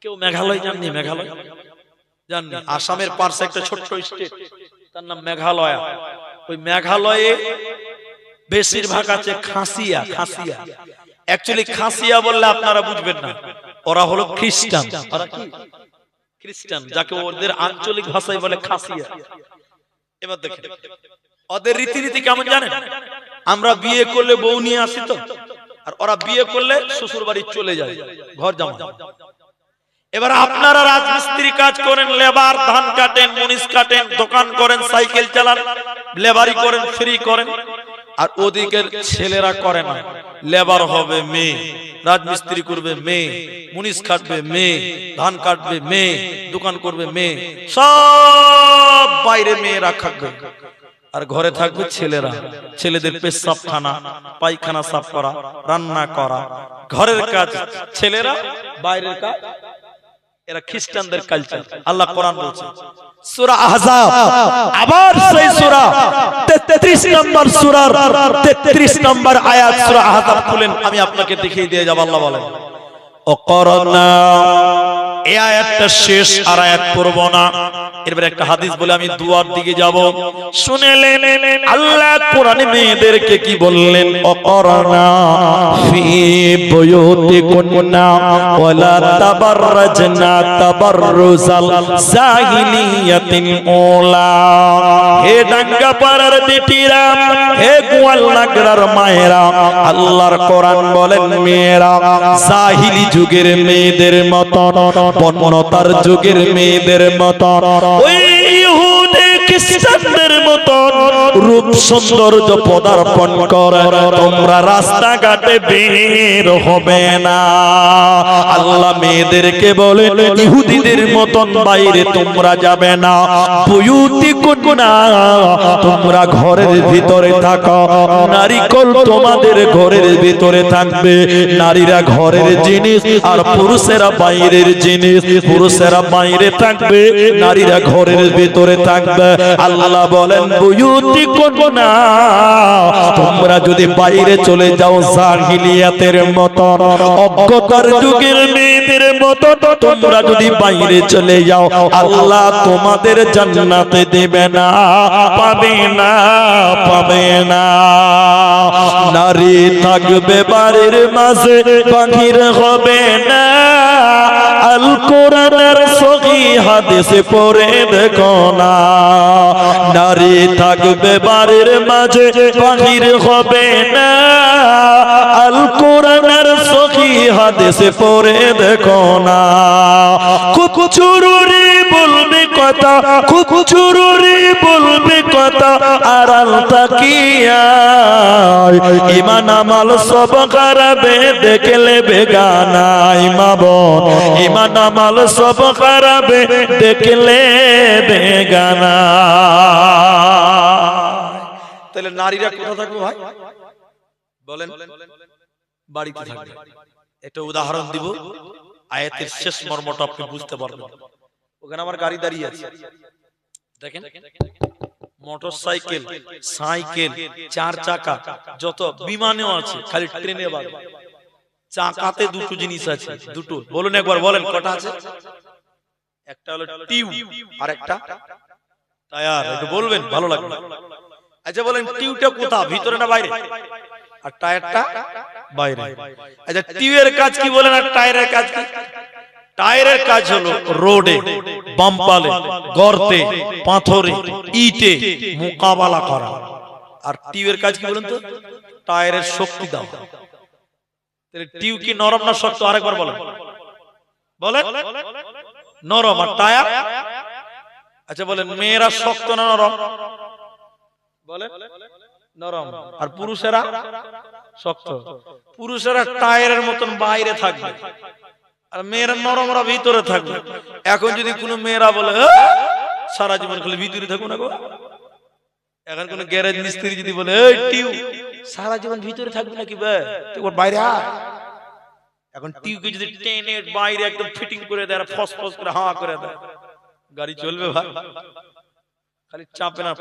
কেউ মেঘালয় যাননি? মেঘালয় জাননি? আসামের পাশে একটা ছোট্ট স্টেট, তার নাম মেঘালয়। ওই মেঘালয়ে বেশিরভাগ আছে খাসিয়া। খাসিয়া অ্যাকচুয়ালি খাসিয়া বললে আপনারা বুঝবেন না, ওরা হলো খ্রিস্টান। ওরা কি? খ্রিস্টান, যাকে ওদের আঞ্চলিক ভাষায় বলে খাসিয়া। এবার দেখেন ওদের রীতিনীতি কেমন জানেন? আমরা বিয়ে করলে বউ নিয়ে আসি তো, আর ওরা বিয়ে করলে শ্বশুর বাড়ি চলে যায়, ঘর জামা। এবার আপনারা রাজমিস্ত্রি কাজ করেন, লেবার, ধান কাটেন, মুনিশ কাটেন, দোকান করেন, সাইকেল চালান, লেবারি করেন, ফ্রি করেন, আর ওদিকের ছেলেরা করে না। লেবার হবে মেয়ে, রাজমিস্ত্রি করবে মেয়ে, মুনিশ কাটবে মেয়ে, ধান কাটবে মেয়ে, দোকান করবে মেয়ে, সব বাইরে মেয়েরা থাকবে, আর ঘরে থাকবে ছেলেরা। ছেলেদের পেশাবখানা, পায়খানা সাফ করা, রান্না করা, ঘরের কাজ ছেলেরা, বাইরের কাজ এরা। খ্রিস্টানদের কালচার। আল্লাহ কোরআন বলছে সূরা আহজাব, আবার সেই সূরা 33 নম্বর সূরার 33 নম্বর আয়াত, সূরা আহজাব খুলেন, আমি আপনাকে দেখিয়ে দিয়ে যাব। আল্লাহ বলেন, ওয়াকরনা এই আয়াতটা শেষ, আর আয়াত পড়ব না। এরপর একটা হাদিস বলে আমি দুয়ার দিকে যাব। শুনেলেন আল্লাহ কোরআনে মেয়েদেরকে কি বললেন? অকরনা ফি বুয়ুতিকুন্না ওয়ালা তাবাররাজনা তাবাররুজাল জাহিলিয়াতিল উলা। হে ডাঙ্গা পাড়ার বেটিরা, হে গোয়াল নাগরার মায়েরা, আল্লাহর কোরআন বলেন মেয়েরা জাহিলি যুগের মেয়েদের মত, বন্যতার যুগের মেয়েদের মত, ওই ইহুদি খ্রিস্টানদের মত রূপ সৌন্দর্য পদার্পণ করে তোমরা রাস্তাঘাটে বের হবে না। আল্লাহ মেয়েদেরকে বলেন ইহুদিদের মতন বাইরে তোমরা যাবে না। বুয়ুতিকুন্না, তোমরা ঘরের ভিতরে থাকো। নারীকুল তোমাদের ঘরের ভিতরে থাকবে। নারীরা ঘরের জিনিস আর পুরুষেরা বাইরের জিনিস। পুরুষেরা বাইরে থাকবে, নারীরা ঘরের ভিতরে থাকবে। আল্লাহ বলেন বুয়ুতিকুন্না, তোমরা যদি বাইরে চলে যাও জাহিলিয়াতের মতো, অজ্ঞতার যুগের মেয়েদের মতো তোমরা যদি বাইরে চলে যাও, আল্লাহ তোমাদের জান্নাতে দেবে না, পাবে না, পাবে না। নারী থাকবে বাড়ির মাঝে, বাহির হবে না। আল কোরআনের সহি হাদিসে পড়ে দেখো না। নারী থাকবে বাড়ির মাঝে, বাহির হবে না। আল কোরআনের সহি হাদিসে পড়ে দেখো না। খুব জরুরি বলবে কথা, খুব জরুরি বলবে কথা, আড়াল তাকিয়া ইমান আমল সব খারাপে দেখলে বেগানা। মা বোন, ইমান আমল সব খারাপে দেখলে বেগানা। তাহলে নারীরা কোথা থাকবে ভাই বলেন? বাড়িতে থাকবে। একটা উদাহরণ দিব, আয়াতের শেষ মর্মটা আপনি বুঝতে পারবেন। ওখানে আমার গাড়ি দাঁড়িয়ে আছে, দেখেন মোটরসাইকেল, সাইকেল, চার চাকা, যত বিমানেও আছে, খালি ট্রেনে বাদ। চাকাতে দুটো জিনিস আছে, দুটো বলুন একবার, বলেন কটা আছে? একটা হলো টিউব আর একটা টায়ার। একটু বলবেন, ভালো লাগবে। আচ্ছা বলেন টিউবটা কোথা, ভিতরে না বাইরে? আর টায়ারটা বাইরে। আচ্ছা টিউবের কাজ কি বলেন, আর টায়ারের কাজ কি? টায়ারের কাজ হলো রোডে, বাম্পালে, গর্তে, পাথরে, ইটে মোকাবেলা করা। আর টিউবের কাজ কি বলেন তো? টায়ারের শক্তি দাও। তাহলে টিউব কি নরম না শক্ত? আরেকবার বলেন, বলেন। নরম। আর টায়ার? আচ্ছা বলেন মেয়েরা শক্ত না নরম? বলেন নরম। আর পুরুষেরা শক্ত। পুরুষেরা টায়ারের মতন বাইরে থাকবে, আর মেয়েরা নরমরা ভিতরে থাকবে। এখন যদি কোনো মেয়েরা বলে সারা জীবন খালি ভিতরে থাকবো না গো, এখন কোন গ্যারেজ মিস্ত্রি যদি বলে এই টিউ সারা জীবন ভিতরে থাকবে নাকি বে, তুই বাইরে আয়। এখন টিউকে যদি টেনে বাইরে একদম ফিটিং করে দেয়, ফস ফস করে হাওয়া করে দেয়, গাড়ি চলবে ভাই? খালি চাপে না,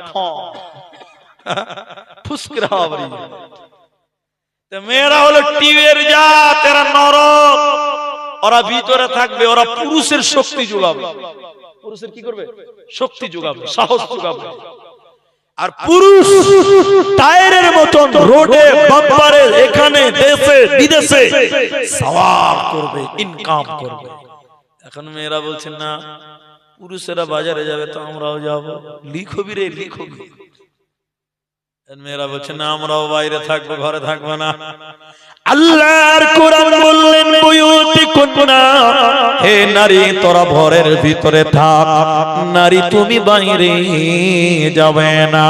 ফুস করে হাওয়া বেরিয়ে যায়। তো মেয়েরা হলো টিউয়ের জাত, এরা নরম, ওরা ভিতরে থাকবে, ওরা পুরুষের শক্তি যোগাবে। পুরুষের কি করবে? শক্তি যোগাবে, সাহস যোগাবে। আর পুরুষ টায়ারের মতন রোডে, বাম্পারে, এখানে দেশে বিদেশে সওয়ার করবে, ইনকাম করবে। এখন মেয়েরা বলছেন না, পুরুষেরা বাজারে যাবে তো আমরাও যাব, লিখবি রে লিখবি। মেয়েরা বলছে না, আমরাও বাইরে থাকবো, ঘরে থাকবো না। আল্লাহর কোরআন বললেন বুয়ুতিকুন্না, হে নারী তোরা ঘরের ভিতরে থাক, নারী তুমি বাইরে যাবে না।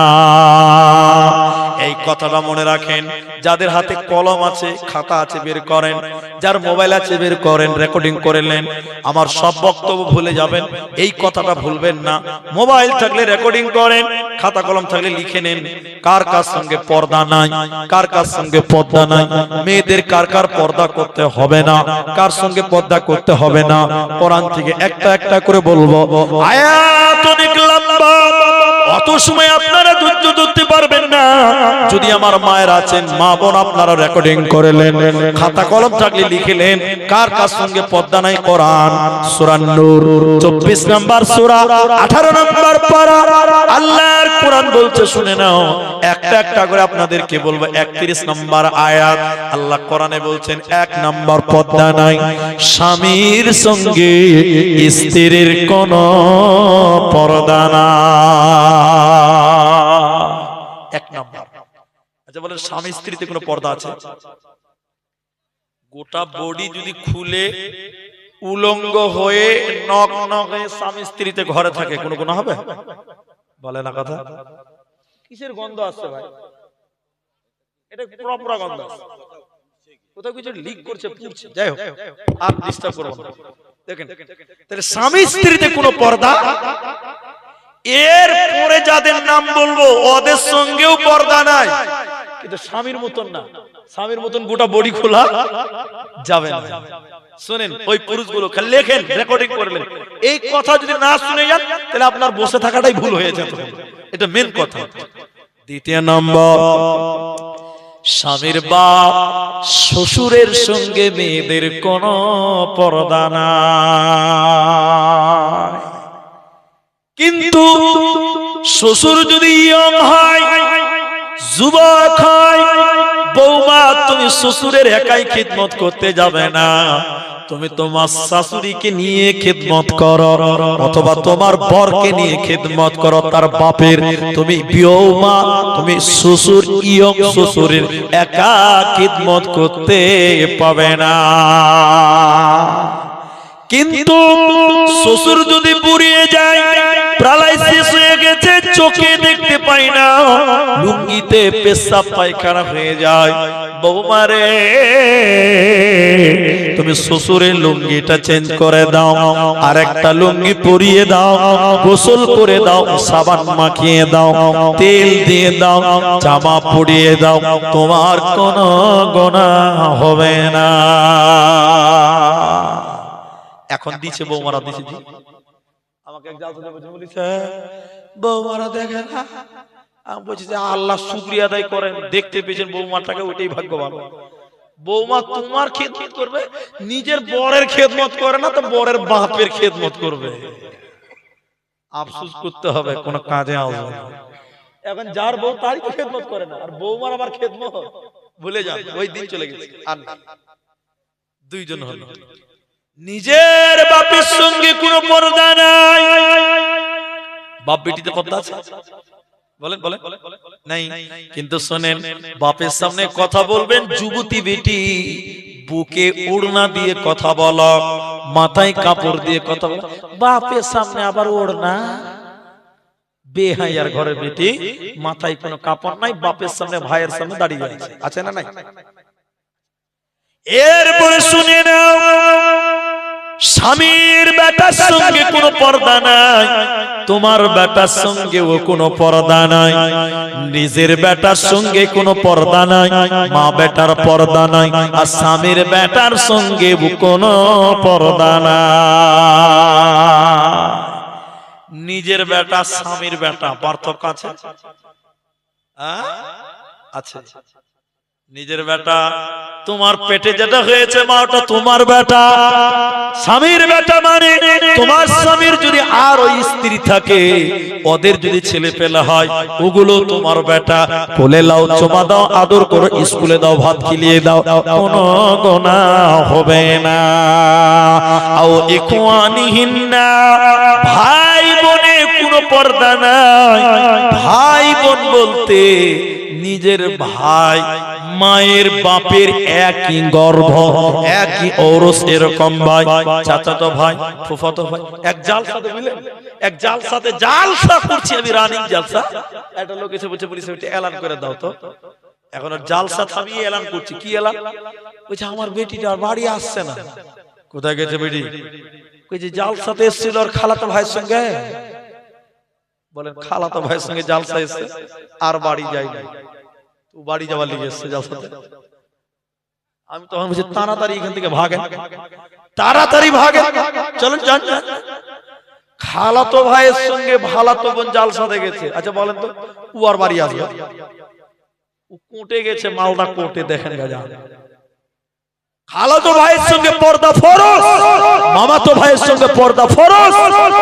এই কথাটা মনে রাখেন। যাদের হাতে কলম আছে, খাতা আছে, বের করেন। যার মোবাইল আছে বের করেন, রেকর্ডিং করে নেন। আমার সব বক্তব্য ভুলে যাবেন, এই কথাটা ভুলবেন না। মোবাইল থাকলে রেকর্ডিং করেন, খাতা কলম থাকলে লিখে নেন। কার কার সঙ্গে পর্দা নাই, কার কার সঙ্গে পর্দা নাই, মেয়েদের কার কার পর্দা করতে হবে না, কার সঙ্গে পর্দা করতে হবে না, কোরআন থেকে একটা একটা করে বলবো। আয়াত অনেক লম্বা, অত সময় আপনারা ধৈর্য ধরতে পারবেন না। যদি আমার মায়ের আছেন, মা বোন, আপনারা রেকর্ডিং করলেন, খাতা কলম থাকলে লিখলেন, কার কার সঙ্গে পর্দা নাই। কোরআন সূরা নূর 24 নম্বর সূরা 18 নম্বর পারা আল্লাহর কোরআন বলছে, শুনে নাও, একটা একটা করে আপনাদেরকে বলবো। 31 নম্বর আয়াত আল্লাহ কোরআনে বলছেন, 1 নম্বর পর্দা নাই, স্বামীর সঙ্গে স্ত্রীর কোনো পর্দা না। 1 নম্বর। আচ্ছা বলেন, স্বামী স্ত্রীতে কোনো পর্দা আছে? গোটা বডি যদি খুলে উলঙ্গ হয়ে নগ্ন হয়ে স্বামী স্ত্রীতে ঘরে থাকে, কোনো গুনাহ হবে? বলে না কথা। কিসের গন্ধ আসছে ভাই? এটা পুরোপুরা গন্ধ আসছে। কোথাও কিছু লিক করছে, পুড়ছে। যাই হোক, আর ডিস্টার্ব করব না। দেখেন, তাহলে স্বামী স্ত্রীতে কোনো পর্দা। এর পরে যাদের নাম বলবো ওদের সঙ্গেও পর্দা নাই, কিন্তু স্বামীর মতন না। স্বামীর মতন গোটা বডি খোলা যাবে না। শুনেন, ওই পুরুষগুলো খালি লেখেন, রেকর্ডিং করলেন। এই কথা যদি না শুনে যান, তাহলে আপনার বসে থাকাটাই ভুল হয়ে যেত। এটা মেন কথা। দ্বিতীয় নম্বর, স্বামীর বাপ শ্বশুরের সঙ্গে মেয়েদের কোনো পর্দা নাই। কিন্তু শ্বশুর যদি ইয়ং হয়, যুবক হয়, বৌমা তুমি শ্বশুরের একাই খিদমত করতে যাবে না, তুমি তোমার শাশুড়িকে নিয়ে খিদমত করো, অথবা তোমার বরকে নিয়ে খিদমত করো, তার বাপের। তুমি বৌমা, তুমি শ্বশুর, ইয়ং শ্বশুরের একা খিদমত করতে পাবে না। কিন্তু শ্বশুর যদি পুড়িয়ে যায়, প্যারালাইসিস হয়ে গেছে, চোখে দেখতে পাই না, লুঙ্গিতে পেশাব পায়খানা হয়ে যায়, বৌমারে তুমি শ্বশুরের লুঙ্গিটা চেঞ্জ করে দাও, আর একটা লুঙ্গি পরিয়ে দাও, গোসল করে দাও, সাবান মাখিয়ে দাও, তেল দিয়ে দাও, জামা পরিয়ে দাও, তোমার কোনো গুনাহ হবে না। এখন দিচ্ছে বৌমারা, দিচ্ছে। আমাকে এক জালসাতে বলেছে, বৌমারা দেখে না। আমি বলছি যে আল্লাহ শুকরিয়া আদায় করেন, দেখতে পেয়েছেন বৌমাটাকে, ওইটাই ভাগ্যবান। বৌমা তোমার খেদমত করবে, নিজের বরের খেদমত করে না, তো বরের বাপের খেদমত করবে। আফসোস করতে হবে, কোন কাজে আসবে না। এখন যার বউ তারই তো খেদমত করে না, আর বৌমার আবার খেদমত ভুলে যান। ওই দিন চলে গেছে। আর দুইজন হলো, নিজের বাপের সঙ্গে কোনো পর্দা নাই। বাপ বেটিতে পর্দা আছে? বলেন বলেন নাই। কিন্তু শুনেন, বাপের সামনে কথা বলবেন, যুবতী বেটি বুকে ওড়না দিয়ে কথা বলো, মাথায় কাপড় দিয়ে কথা বলো। বাপের সামনে আবার ওড়না? বেহায়ার ঘরে বেটি, মাথায় কোনো কাপড় নাই, বাপের সামনে ভাইয়ের সামনে দাঁড়িয়ে আছে। আছে না নাই? এরপরে শুনে নাও, স্বামীর বেটার সঙ্গে কোনো পর্দা নাই, তোমার বেটার সঙ্গেও কোনো পর্দা নাই, নিজের বেটার সঙ্গে কোনো পর্দা নাই, মা বেটার পর্দা নাই, আর স্বামীর বেটার সঙ্গে কোনো পর্দা নাই। নিজের বেটা, স্বামীর বেটা, পার্থক্য আছে? আছে। নিজের বেটা, তোমার পেটে যেটা হয়েছে মা, ওটা তোমার বেটা। স্বামীর বেটা মানে তোমার স্বামীর যদি আরো স্ত্রী থাকে, ওদের যদি ছেলে পেলে হয়, ওগুলো তোমার বেটা। কোলে লাও, চুমা দাও, আদর করো, স্কুলে দাও, ভাত খিলিয়ে দাও, কোনো গুনাহ হবে না। আও ইখওয়ানিহিন্না, ভাই বোনে কোনো পর্দা নাই। ভাই বোন বলতে নিজের ভাই, মায়ের বাপের একই গর্ভ, একই ঔরস, এরকম ভাই, চাচাতো ভাই, ফুফাতো ভাই। এক জালসাতে বুঝলেন, এক জালসাতে জালসা করছি আমি, রানিং জালসা। একটা লোক এসে বলছে, পুলিশ ওইটা এলান করে দাও তো। এখন জালসা থামিয়ে এলান করছি। কি এলান? বলছে আমার বেটিটা বাড়ি আসছে না। কোথায় গেছে বেটি? কইছে জালসাতে এসেছিল আর খালাতো ভাইয়ের সঙ্গে। বলেন, খালাতো ভাইয়ের সঙ্গে জালসা এসেছে আর বাড়ি যায়নি, তো বাড়ি যাওয়ার লিগে এসেছে জালসাতে। আমি তখন বলছি, তাড়াতাড়ি এখান থেকে ভাগেন, তাড়াতাড়ি ভাগেন, চলেন যান। খালাতো ভাইয়ের সঙ্গে ভালাতো বোন জালসাতে গেছে। আচ্ছা বলেন তো উয়ার বাড়ি আসবে, ও কোর্টে গেছে, মালদা কোর্টে, দেখেন গাজা। খালাতো ভাইয়ের সঙ্গে পর্দা ফরজ, মামাতো ভাইয়ের সঙ্গে পর্দা ফরজ,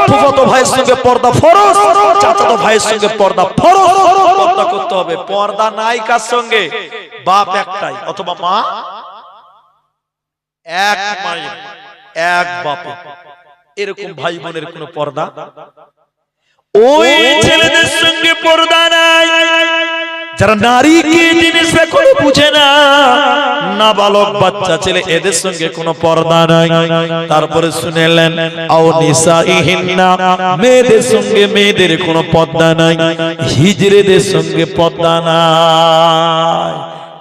ফুফাতো ভাইয়ের সঙ্গে পর্দা ফরজ, চাচাতো ভাইয়ের সঙ্গে পর্দা ফরজ। পর্দা করতে হবে। পর্দা নাই কার সঙ্গে? বাপ একটাই অথবা মা এক, মায়ের এক, বাপে, এরকম ভাই বোনের কোনো পর্দা। ওই ছেলেদের সঙ্গে পর্দা নাই যারা নারী কি জিনিস এখনো বুঝে না, নাবালক বাচ্চা ছেলে, এদের সঙ্গে কোনো পর্দা নাই। তারপরে শুনেলেন আও নিসাইহিন্না, মেয়েদের সঙ্গে মেয়েদের কোনো পর্দা নাই, হিজড়েদের সঙ্গে পর্দা নাই।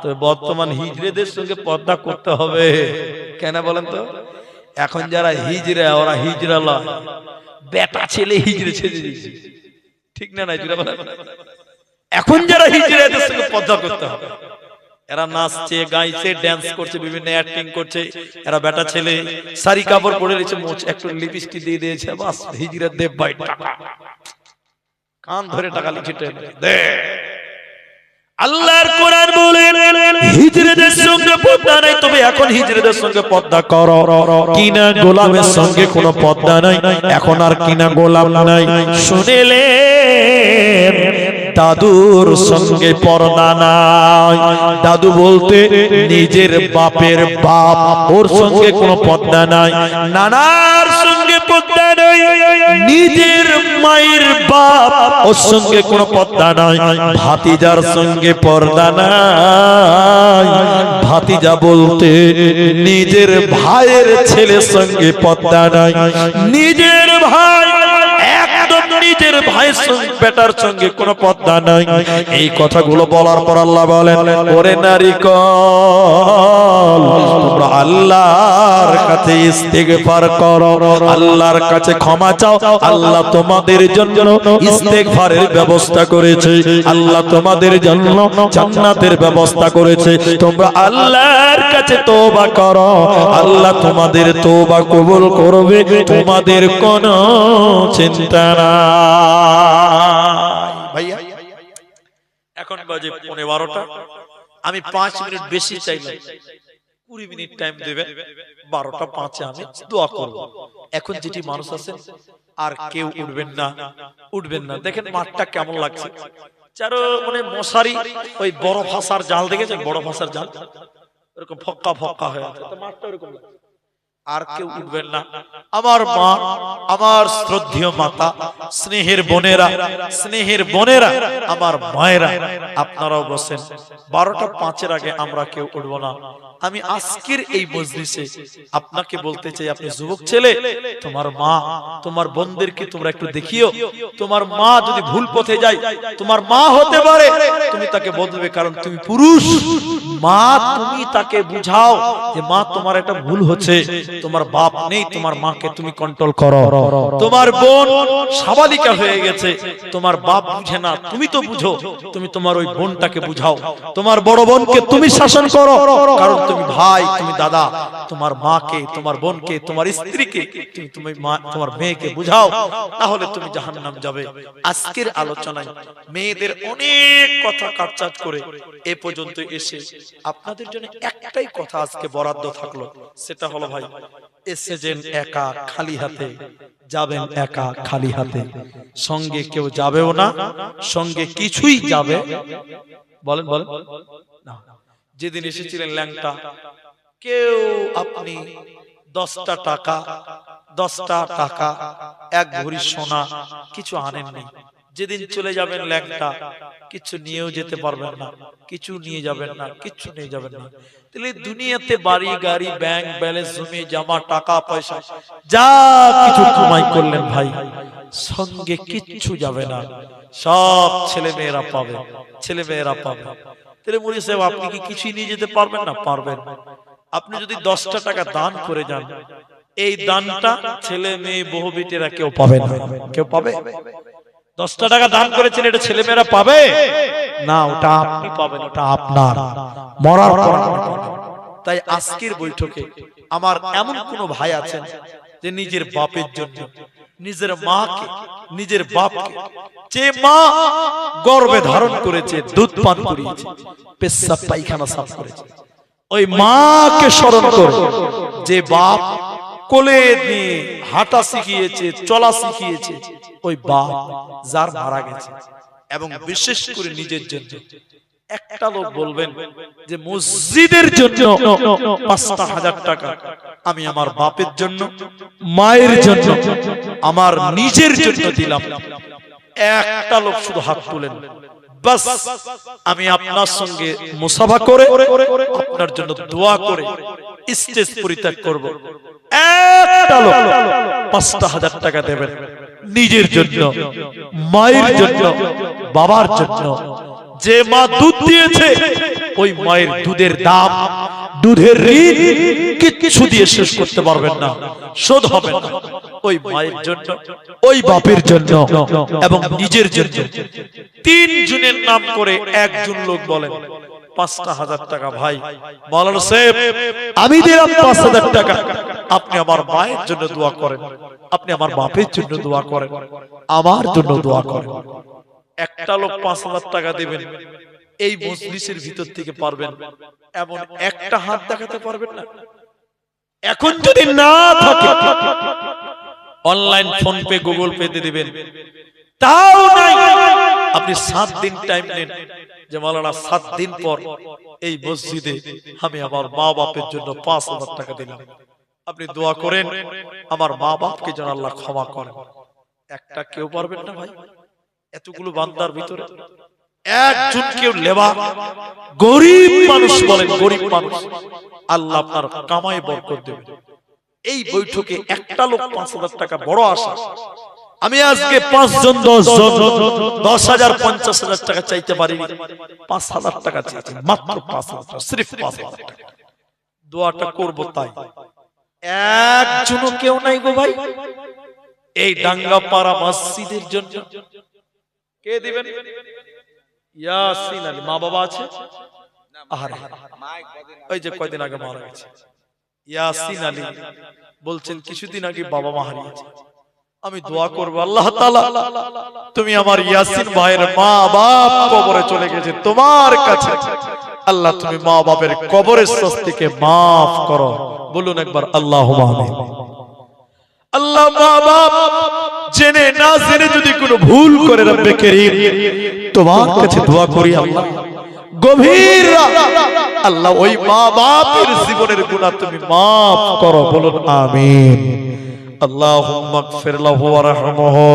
তো বর্তমান হিজড়েদের সঙ্গে পর্দা করতে হবে কেন বলেন তো? এখন যারা হিজড়া, ওরা হিজড়া লয়, বেটা ছেলে হিজড়ে ছেড়ে দিয়েছে, ঠিক না? নাই এখন যারা হিজড়া, এদের সঙ্গে পর্দা করতে হবে। এরা নাচছে, গাইছে, ড্যান্স করছে, বিভিন্ন অ্যাক্টিং করছে, এরা বেটা ছেলে, সারি কাপড় পরে রয়েছে, মোচ একটু লিপস্টিক দিয়ে দিয়েছে, বাস হিজড়া দেব ভাই টাকা, কান ধরে টাকা লিখে দে। আল্লাহর কোরআন বলে হিজড়েদের সঙ্গে পর্দা নাই, তবে এখন হিজড়েদের সঙ্গে পর্দা করো। কিনা গোলামের সঙ্গে কোনো পর্দা নাই, এখন আর কিনা গোলাম নাই। শুনেলেন দাদুর সঙ্গে পর্দা নাই। দাদু বলতে নিজের বাপের বাপ, ওর সঙ্গে কোনো পর্দা নাই। নানার সঙ্গে পর্দা নাই, নিজের মায়ের বাপ, ওর সঙ্গে কোনো পর্দা নাই। ভাতিজার সঙ্গে পর্দা নাই। ভাতিজা বলতে নিজের ভাইয়ের ছেলের সঙ্গে পর্দা নাই। নিজের ভাই, একদম নিজের ভাইয়ের সঙ্গে বেটার সঙ্গে কোনো পর্দা নাই। এই কথাগুলো বলার পর আল্লাহ বলেন, ওরে নারীকল, তোমরা আল্লাহর কাছে ইস্তেগফার করো, আল্লাহর কাছে ক্ষমা চাও। আল্লাহ তোমাদের জন্য ইস্তেগফারের ব্যবস্থা করেছে, আল্লাহ তোমাদের জন্য জান্নাতের ব্যবস্থা করেছে। তোমরা আল্লাহর কাছে তওবা করো, আল্লাহ তোমাদের তওবা কবুল করবে, তোমাদের কোনো চিন্তা নাই। ভাইয়া এখন বাজে 11:15, আমি 5 মিনিট বেশি চাইলাম, 20 মিনিট টাইম দেবেন। 12:05 আমি দোয়া করব। এখন যেটি মানুষ আছেন আর কেউ উঠবেন না, উঠবেন না। দেখেন মাঠটা কেমন লাগছে, চারো মানে মশারি, ওই বড় ভাষার জাল দেখেছেন, বড় ভাষার জাল এরকম ফক্কা ফক্কা হয়ে আছে, তো মাঠটা এরকম লাগছে। আর কেউ উঠবেন না। আমার মা, আমার শ্রদ্ধেয় মাতা, স্নেহের বোনেরা, স্নেহের বোনেরা, আমার মায়েরা, আপনারাও বসেন। 12:05 আগে আমরা কেউ উঠবো না। আমি আজকের এই মজলিসে আপনাকে বলতে চাই, আপনি যুবক ছেলে, তোমার মা, তোমার বোনদেরকে তোমরা একটু দেখিও। তোমার মা যদি ভুল পথে যায়, তোমার মা হতে পারে, তুমি তাকে বদলবে, কারণ তুমি পুরুষ। মা, তুমি তাকে বুঝাও যে মা তোমার একটা ভুল হচ্ছে, তোমার বাপ নেই, তোমার মাকে তুমি কন্ট্রোল করো। তোমার বোন সাবালিকা হয়ে গেছে, তোমার বাপ বুঝে না, তুমি তো বুঝো, তুমি তোমার ওই বোনটাকে বুঝাও। তোমার বড় বোনকে তুমি শাসন করো, কারণ তুমি ভাই, তুমি দাদা। তোমার মাকে, তোমার বোনকে, তোমার স্ত্রীকে, তুমি তোমার মেয়েকে বুঝাও, তাহলে তুমি জাহান্নাম যাবে। আজকের আলোচনায় মেয়েদের অনেক কথা কাটছাট করে এ পর্যন্ত এসে আপনাদের জন্য একটাই কথা আজকে বরাদ্দ থাকলো, সেটা হলো ভাই, এসেছেন একা খালি হাতে, যাবেন একা খালি হাতে। সঙ্গে কেউ যাবেও না, সঙ্গে কিছুই যাবে বলেন বলেন না। যেদিন এসেছিলেন ল্যাংটা, কেউ আপনি 10টা টাকা, 10টা টাকা, 1 ভরি সোনা কিছু আনেননি। যেদিন চলে যাবেন ল্যাংটা, কিছু নিয়েও যেতে পারবেন না, কিছু নিয়ে যাবেন না, কিছু নিয়ে যাবেন না। তাহলে দুনিয়াতে বাড়ি গাড়ি, ব্যাংক ব্যালেন্স, জমি জমা, টাকা পয়সা যা কিছু কামাই করলেন ভাই, সঙ্গে কিচ্ছু যাবে না, সব ছেলে মেয়েরা পাবে, ছেলে মেয়েরা পাবে। তাহলে মুড়ি সাহেব, আপনি কি কিছুই নিয়ে যেতে পারবেন না? পারবেন। আপনি যদি 10টা টাকা দান করে যান, এই দানটা ছেলে মেয়ে বহু বেটেরা কেউ পাবে না। কেউ পাবে? 10টা টাকা দান করেছেন, এটা ছেলে মেয়েরা পাবে না, ওটা আপনি পাবেন, ওটা আপনার মরার পর। তাই আজকের বৈঠকে আমার এমন কোন ভাই আছেন যে নিজের বাপের জন্য, নিজের মাকে, নিজের বাপকে, যে মা গর্ভে ধারণ করেছে, দুধ পান করিয়েছে, পেশাব পায়খানা সাফ করেছে, ওই মাকে স্মরণ করে। যে বাপ কোলে নিয়ে হাঁটা শিখিয়েছে, চলা শিখিয়েছে, ওই বাপ যার মারা গেছে। এবং বিশেষ করে নিজের জন্য একটা লোক বলবেন যে মসজিদের জন্য ৫,০০০ টাকা আমি আমার বাপের জন্য, মায়ের জন্য, আমার নিজের জন্য দিলাম। একটা লোক শুধু হাত তুলেন, বাস আমি আপনার সঙ্গে মুসাফা করে আপনার জন্য দোয়া করে স্টেজ পরিত্যাগ করব। একটা লোক ৫,০০০ টাকা দেবেন নিজের জন্য, মায়ের জন্য, বাবার জন্য। যে মা দুধ দিয়েছে, ওই মায়ের দুধের দাম, দুধের ঋণ কিছু দিয়ে শেষ করতে পারবেন না, শোধ হবে না। ওই মায়ের জন্য, ওই বাপের জন্য এবং নিজের জন্য তিনজনের নাম করে একজন লোক বলেন ৫,০০০ টাকা। ভাই মাওলানা সাহেব, আমি দিলাম ৫,০০০ টাকা, আপনি আমার মায়ের জন্য দোয়া করেন, আপনি আমার বাপের জন্য দোয়া করেন, আমার জন্য দোয়া করেন। একটা লোক ৫,০০০ টাকা দেবেন, এই মজলিসের ভিতর থেকে পারবেন এমন একটা হাত দেখাতে পারবেন না? এখন যদি না থাকে online phone pay, Google pay দিয়ে দিবেন, তাও নাই। আপনি ৭ দিন টাইম নেন যে মাওলানা ৭ দিন পর এই মসজিদে আমি আমার মা বাপের জন্য ৫,০০০ টাকা দিলাম, আপনি দোয়া করেন আমার মা বাপকে যেন আল্লাহ ক্ষমা করেন। একটা কেউ পারবেন না ভাই? এতগুলো বান্দার ভিতরে একজন কেউ লেবা, গরিব মানুষ বলেন, গরিব মানুষ, আল্লাহ আপনার কামাই বরকত দেবে। এই বৈঠকে একটা লোক ৫,০০০ টাকা বড় আশা। আমি আজকে ৫ জন ১০ জন ১০,০০০ ৫০,০০০ টাকা চাইতে পারিনি, ৫,০০০ টাকা চাইছি, মাত্র ৫,০০০ টাকা, সির্ফ ৫,০০০ টাকা। দোয়াটা করব তাই একজনও কেউ নাই গো ভাই। এই ডাঙ্গাপাড়া মসজিদের জন্য কে দিবেন? ইয়াসিন আলী মা বাবা আছে? আহারে, ওই যে কয়দিন আগে মারা গেছে ইয়াসিন আলী, বলছেন কিছুদিন আগে বাবা মা হারিয়েছে। আমি দোয়া করব আল্লাহ তাআলা, তুমি আমার ইয়াসিন ভাইয়ের মা বাপ কবরে চলে গেছে তোমার কাছে, আল্লাহ তুমি মা বাপের কবরের শাস্তিকে maaf করো। বলুন একবার আল্লাহুম্মা আমিন। আল্লাহ মা বাপ জেনে না জেনে যদি কোনো ভুল করে রব্বে কারীম তোমার কাছে দোয়া করি আল্লাহ, গভীর আল্লাহ ওই মা বাপের জীবনের গুনাহ তুমি maaf করো। বলুন আমিন। আল্লাহুম্মা গফির লাহু ওয়ারহামহু,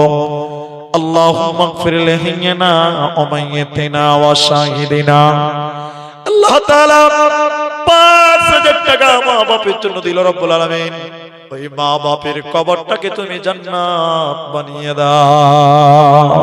আল্লাহুম্মা গফির লিহিনা ওয়া মাইয়িতিনা ওয়া শাহিদিনা। আল্লাহ তাআলা ৫,০০০ টাকা মা বাপের জন্য দিল রব্বুল আলামিন, ওই মা বাপের কবরটাকে তুমি জান্নাত বানিয়ে দাও।